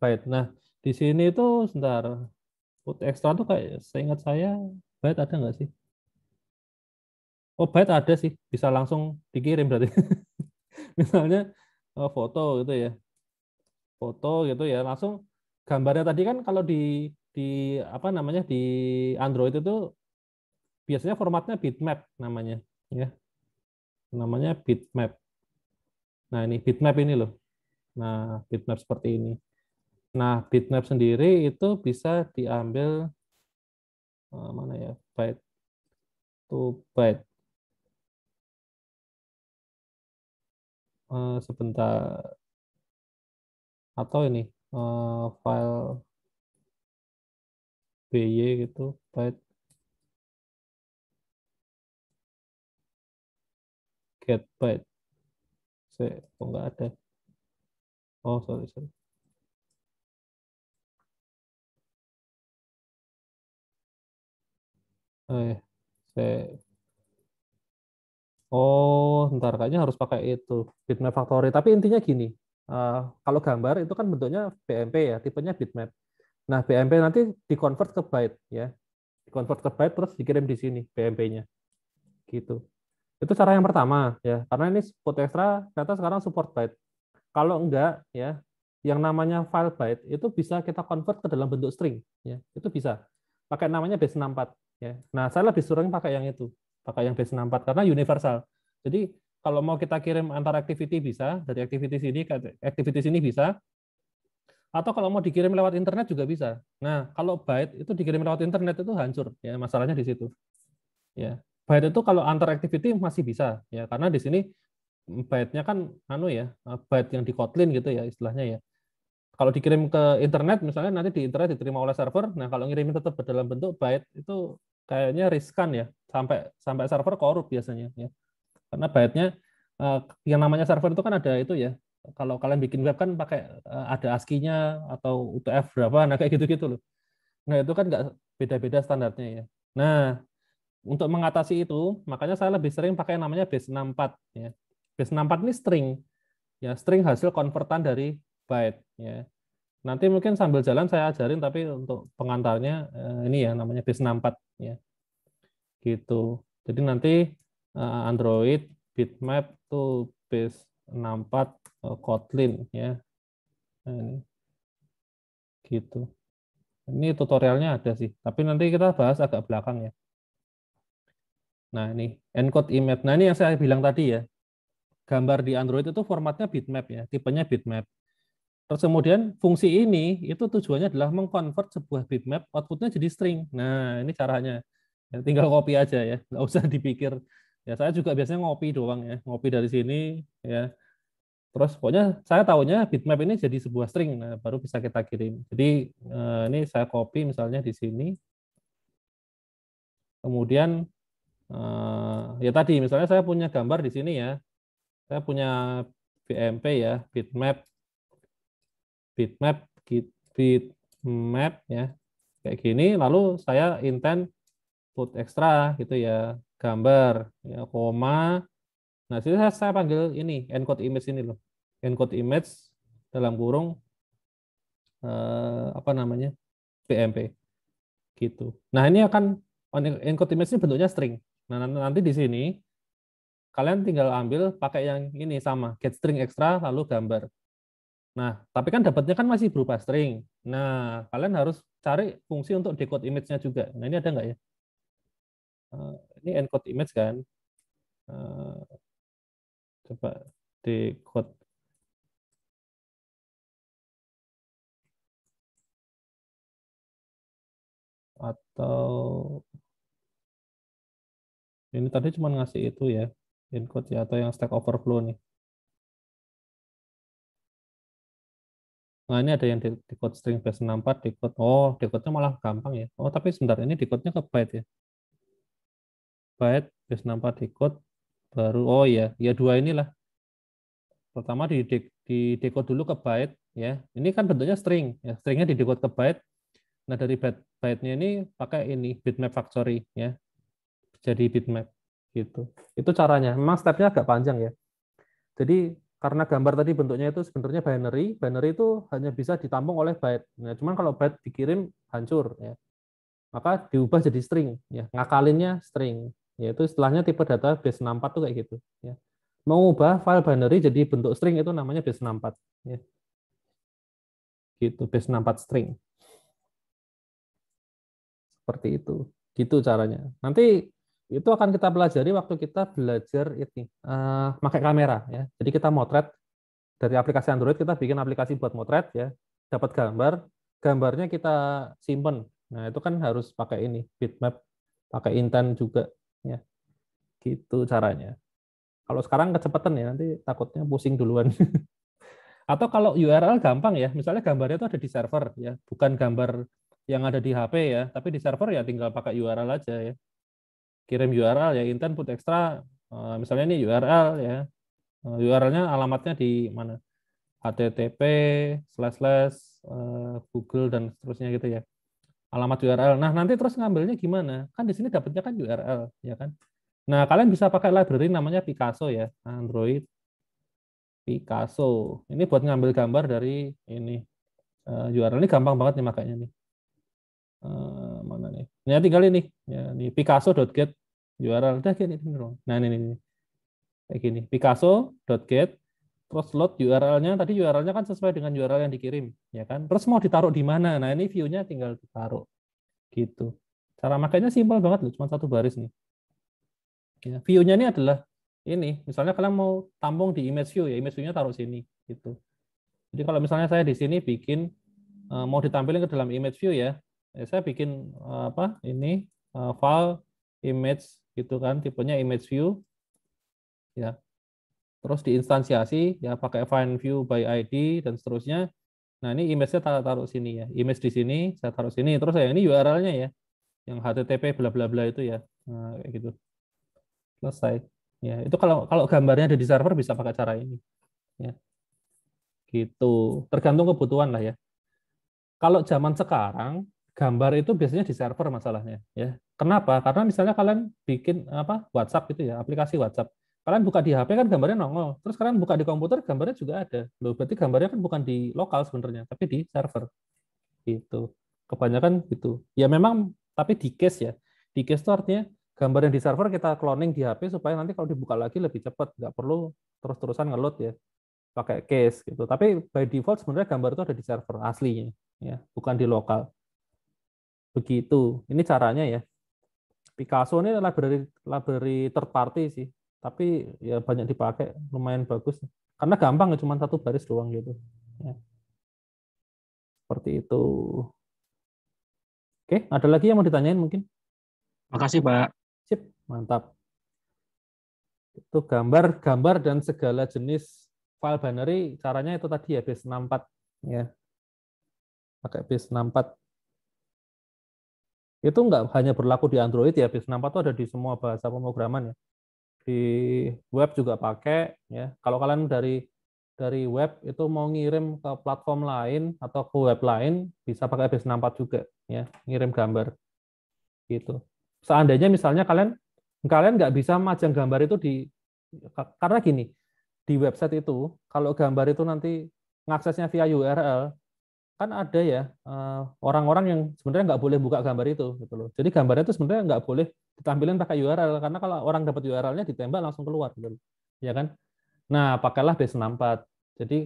Byte. Nah, di sini itu sebentar, put extra tuh kayak seingat saya byte ada nggak sih? Oh, byte ada sih, bisa langsung dikirim berarti. Misalnya foto gitu ya, foto gitu ya, langsung gambarnya tadi kan kalau di apa namanya di Android itu biasanya formatnya bitmap namanya ya, namanya bitmap. Nah, ini bitmap ini loh. Nah, bitmap seperti ini. Nah, bitmap sendiri itu bisa diambil mana ya, byte to byte. Sebentar, atau ini file by gitu, byte get byte. Kok nggak ada? Oh, sorry. Saya Oh, ntar kayaknya harus pakai itu bitmap factory. Tapi intinya gini, kalau gambar itu kan bentuknya BMP ya, tipenya bitmap. Nah, BMP nanti dikonvert ke byte ya, dikonvert ke byte terus dikirim di sini BMP-nya, gitu. Itu cara yang pertama ya, karena ini put extra ternyata sekarang support byte. Kalau enggak ya, yang namanya file byte itu bisa kita convert ke dalam bentuk string ya, itu bisa. Pakai namanya base64 ya. Nah, saya lebih sering pakai yang itu, pakai yang base64 karena universal. Jadi kalau mau kita kirim antar activity bisa, dari activity sini ke activity sini bisa, atau kalau mau dikirim lewat internet juga bisa. Nah, kalau byte itu dikirim lewat internet itu hancur ya, masalahnya di situ. Ya. Byte itu kalau antar activity masih bisa ya, karena di sini byte-nya kan byte yang di Kotlin gitu ya istilahnya ya. Kalau dikirim ke internet misalnya nanti di internet diterima oleh server, nah kalau ngirimin tetap dalam bentuk byte itu kayaknya riskan ya, sampai server korup biasanya ya. Karena byte-nya yang namanya server itu kan ada itu ya. Kalau kalian bikin web kan pakai ada ASCII-nya atau UTF berapa, nah kayak gitu-gitu loh. Nah, itu kan nggak beda-beda standarnya ya. Nah, untuk mengatasi itu, makanya saya lebih sering pakai yang namanya base64 ya. Base64 ini string ya, string hasil konvertan dari byte ya. Nanti mungkin sambil jalan saya ajarin, tapi untuk pengantarnya ini ya namanya base64 ya. Gitu. Jadi nanti Android bitmap to base64 Kotlin ya. Nah, ini gitu. Ini tutorialnya ada sih, tapi nanti kita bahas agak belakang ya. Nah, ini encode image. Nah, ini yang saya bilang tadi ya. gambar di Android itu formatnya bitmap ya, tipenya bitmap. Terus kemudian fungsi ini itu tujuannya adalah mengkonvert sebuah bitmap outputnya jadi string. Nah, ini caranya. Ya, tinggal copy aja ya, nggak usah dipikir. Ya saya juga biasanya ngopi doang ya, ngopi dari sini ya. Terus pokoknya saya tahunya bitmap ini jadi sebuah string, nah baru bisa kita kirim. Jadi ini saya copy misalnya di sini. Kemudian ya tadi misalnya saya punya gambar di sini ya. Saya punya BMP ya, bitmap bitmap ya. Kayak gini lalu saya intent put extra gitu ya, gambar ya, koma. Nah, sini saya panggil ini encode image ini loh. Encode image dalam kurung apa namanya? BMP gitu. Nah, ini akan encode image ini bentuknya string. Nah, nanti di sini kalian tinggal ambil pakai yang ini sama, get string extra lalu gambar. Nah, tapi kan dapatnya kan masih berupa string. Nah, kalian harus cari fungsi untuk decode image-nya juga. Nah, ini ada nggak ya? Ini encode image kan. Coba decode. Atau ini tadi cuma ngasih itu ya, encode ya, atau yang Stack Overflow nih. Nah, ini ada yang decode string base 64, decode. Oh, decode-nya malah gampang ya. Oh, tapi sebentar, ini decode-nya ke byte ya. Byte, base 64 decode, baru, oh iya, ya dua inilah. Pertama di decode dulu ke byte, ya. Ini kan bentuknya string, ya. Stringnya di decode ke byte. Nah, dari byte-nya ini pakai ini, bitmap factory, ya. Jadi bitmap, gitu. Itu caranya. Memang step-nya agak panjang ya. Jadi karena gambar tadi bentuknya itu sebenarnya binary, binary itu hanya bisa ditampung oleh byte. Nah, cuman kalau byte dikirim hancur ya. Maka diubah jadi string ya. Ngakalinnya string. Yaitu istilahnya tipe data base 64 tuh kayak gitu ya. Mengubah file binary jadi bentuk string itu namanya base 64 ya. Gitu, base 64 string. Seperti itu. Gitu caranya. Nanti itu akan kita pelajari waktu kita belajar ini pakai kamera ya. Jadi kita motret dari aplikasi Android, kita bikin aplikasi buat motret ya, dapat gambar, gambarnya kita simpen. Nah, itu kan harus pakai ini bitmap, pakai intent juga ya. Gitu caranya. Kalau sekarang kecepatan ya, nanti takutnya pusing duluan. Atau kalau URL gampang ya, misalnya gambarnya itu ada di server ya, bukan gambar yang ada di HP ya, tapi di server ya tinggal pakai URL aja ya. Kirim URL ya, intent put extra, misalnya ini URL ya, URL-nya alamatnya di mana, http / Google dan seterusnya gitu ya, alamat URL. Nah, nanti terus ngambilnya gimana, kan di sini dapatnya kan URL ya kan. Nah, kalian bisa pakai library namanya Picasso ya, Android Picasso. Ini buat ngambil gambar dari ini URL. Ini gampang banget nih makanya nih. Mana nih? Ya tinggal ini ya, ini picasso.get URL udah gini dong. Nah, ini kayak gini. picasso.get terus load URL-nya. Tadi URL-nya kan sesuai dengan URL yang dikirim, ya kan? Terus mau ditaruh di mana? Nah, ini view-nya tinggal ditaruh gitu. Cara makanya simpel banget loh, cuma satu baris nih. Ya, view-nya ini adalah ini, misalnya kalian mau tampung di image view ya, image view-nya taruh sini gitu. Jadi kalau misalnya saya di sini bikin mau ditampilkan ke dalam image view ya, saya bikin apa ini file image gitu kan, tipenya image view ya. Terus diinstansiasi ya pakai find view by ID dan seterusnya. Nah, ini image-nya taruh sini ya. Image di sini saya taruh sini. Terus ya ini URL-nya ya, yang HTTP bla bla bla itu ya. Nah, kayak gitu. Selesai. Ya, itu kalau gambarnya ada di server bisa pakai cara ini. Ya. Gitu. Tergantung kebutuhan lah ya. Kalau zaman sekarang gambar itu biasanya di server masalahnya ya. Kenapa? Karena misalnya kalian bikin apa WhatsApp gitu ya, aplikasi WhatsApp. Kalian buka di HP kan gambarnya nongol. Terus kalian buka di komputer gambarnya juga ada. Loh, berarti gambarnya kan bukan di lokal sebenarnya, tapi di server. Gitu. Kebanyakan gitu. Ya memang tapi di cache ya. Di cache itu artinya gambar yang di server kita cloning di HP supaya nanti kalau dibuka lagi lebih cepat, nggak perlu terus-terusan ngeload ya. Pakai cache gitu. Tapi by default sebenarnya gambar itu ada di server aslinya ya, bukan di lokal. Begitu. Ini caranya ya. Picasso ini library third party sih. tapi ya banyak dipakai, lumayan bagus. Karena gampang, cuma satu baris doang gitu. Ya. Seperti itu. Oke, ada lagi yang mau ditanyain mungkin? Makasih, Pak. Sip, mantap. Itu gambar dan segala jenis file binary, caranya itu tadi ya, base64. Ya. Pakai base64. Itu nggak hanya berlaku di Android ya, base64 itu ada di semua bahasa pemrograman ya. Di web juga pakai ya. Kalau kalian dari web itu mau ngirim ke platform lain atau ke web lain, bisa pakai base64 juga ya, ngirim gambar gitu. Seandainya misalnya kalian nggak bisa majang gambar itu karena gini, di website itu kalau gambar itu nanti ngaksesnya via URL, kan ada ya orang-orang yang sebenarnya nggak boleh buka gambar itu gitu loh. Jadi gambarnya itu sebenarnya nggak boleh ditampilin pakai URL, karena kalau orang dapat URL-nya ditembak langsung keluar gitu loh. Ya kan? Nah, pakailah base64. Jadi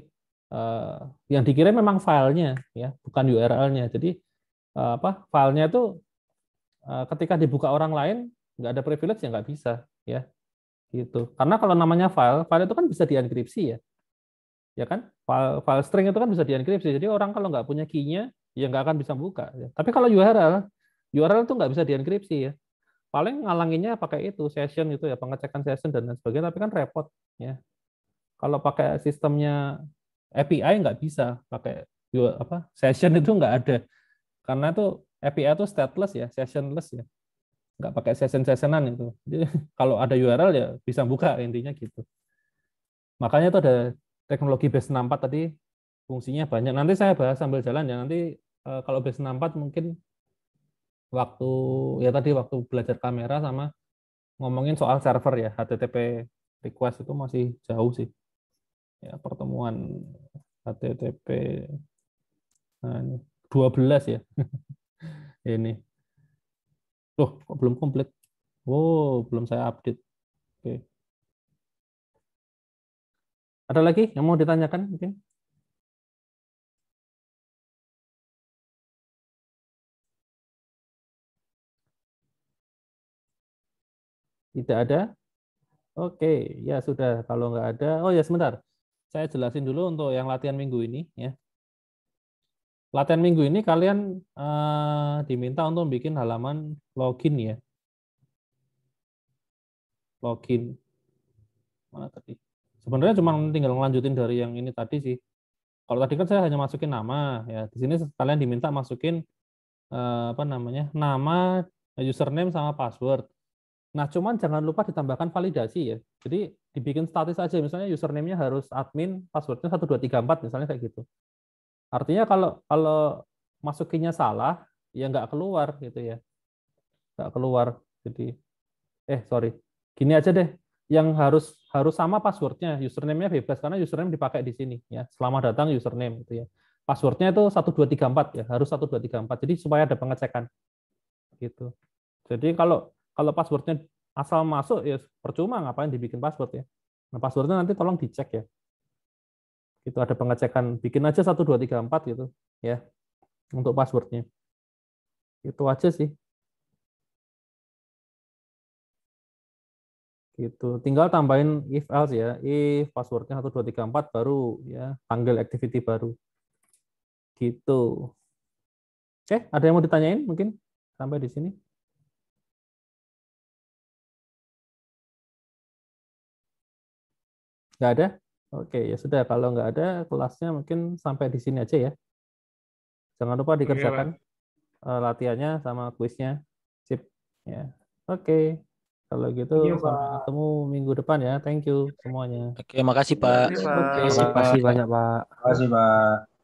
yang dikirim memang filenya ya, bukan URL-nya. Jadi filenya itu ketika dibuka orang lain nggak ada privilege ya nggak bisa ya gitu. Karena kalau namanya file itu kan bisa dienkripsi ya kan, file string itu kan bisa dienkripsi. Jadi orang kalau nggak punya key-nya ya nggak akan bisa buka ya. Tapi kalau URL itu nggak bisa dienkripsi ya. Paling ngalanginnya pakai itu session itu ya, pengecekan session dan lain sebagainya, tapi kan repot ya. Kalau pakai sistemnya API nggak bisa pakai session, itu nggak ada, karena itu API itu stateless ya, sessionless ya, nggak pakai sessionan itu. Jadi kalau ada URL ya bisa buka, intinya gitu. Makanya itu ada teknologi base64 tadi, fungsinya banyak. Nanti saya bahas sambil jalan ya. Nanti kalau base64 mungkin waktu belajar kamera sama ngomongin soal server ya, HTTP request itu masih jauh sih. Ya, pertemuan HTTP 12 ya. Ini. Loh, kok belum komplit? Oh, belum saya update. Oke. Ada lagi yang mau ditanyakan mungkin? Tidak ada? Oke, ya sudah. Kalau nggak ada, oh ya sebentar. Saya jelasin dulu untuk yang latihan minggu ini ya. Latihan minggu ini kalian diminta untuk bikin halaman login ya. Login. Mana tadi? Sebenarnya cuma tinggal ngelanjutin dari yang ini tadi sih. Kalau tadi kan saya hanya masukin nama ya. Di sini kalian diminta masukin nama, username sama password. Nah, cuman jangan lupa ditambahkan validasi ya. Jadi dibikin statis aja, misalnya username-nya harus admin, password-nya 1234 misalnya kayak gitu. Artinya kalau masukinnya salah, ya nggak keluar gitu ya. Nggak keluar. Jadi gini aja deh. Yang harus sama password-nya, username-nya bebas karena username dipakai di sini ya. Selamat datang username gitu ya. Password-nya itu 1234 ya, harus 1234. Jadi supaya ada pengecekan. Gitu. Jadi kalau passwordnya asal masuk ya percuma, ngapain dibikin password ya. Nah, passwordnya nanti tolong dicek ya. Itu ada pengecekan, bikin aja 1234 gitu ya untuk passwordnya. Itu aja sih. Gitu. Tinggal tambahin if else ya. If passwordnya 1234 baru ya panggil activity baru. Gitu. Oke, ada yang mau ditanyain mungkin sampai di sini? Nggak ada? Oke, ya sudah. Kalau nggak ada, kelasnya mungkin sampai di sini aja ya. Jangan lupa dikerjakan latihannya sama kuisnya. Sip. Ya. Oke. Kalau gitu sampai ketemu minggu depan ya. Thank you semuanya. Oke, makasih Pak. Oke, Pak. Terima kasih banyak Pak. Terima kasih, Pak.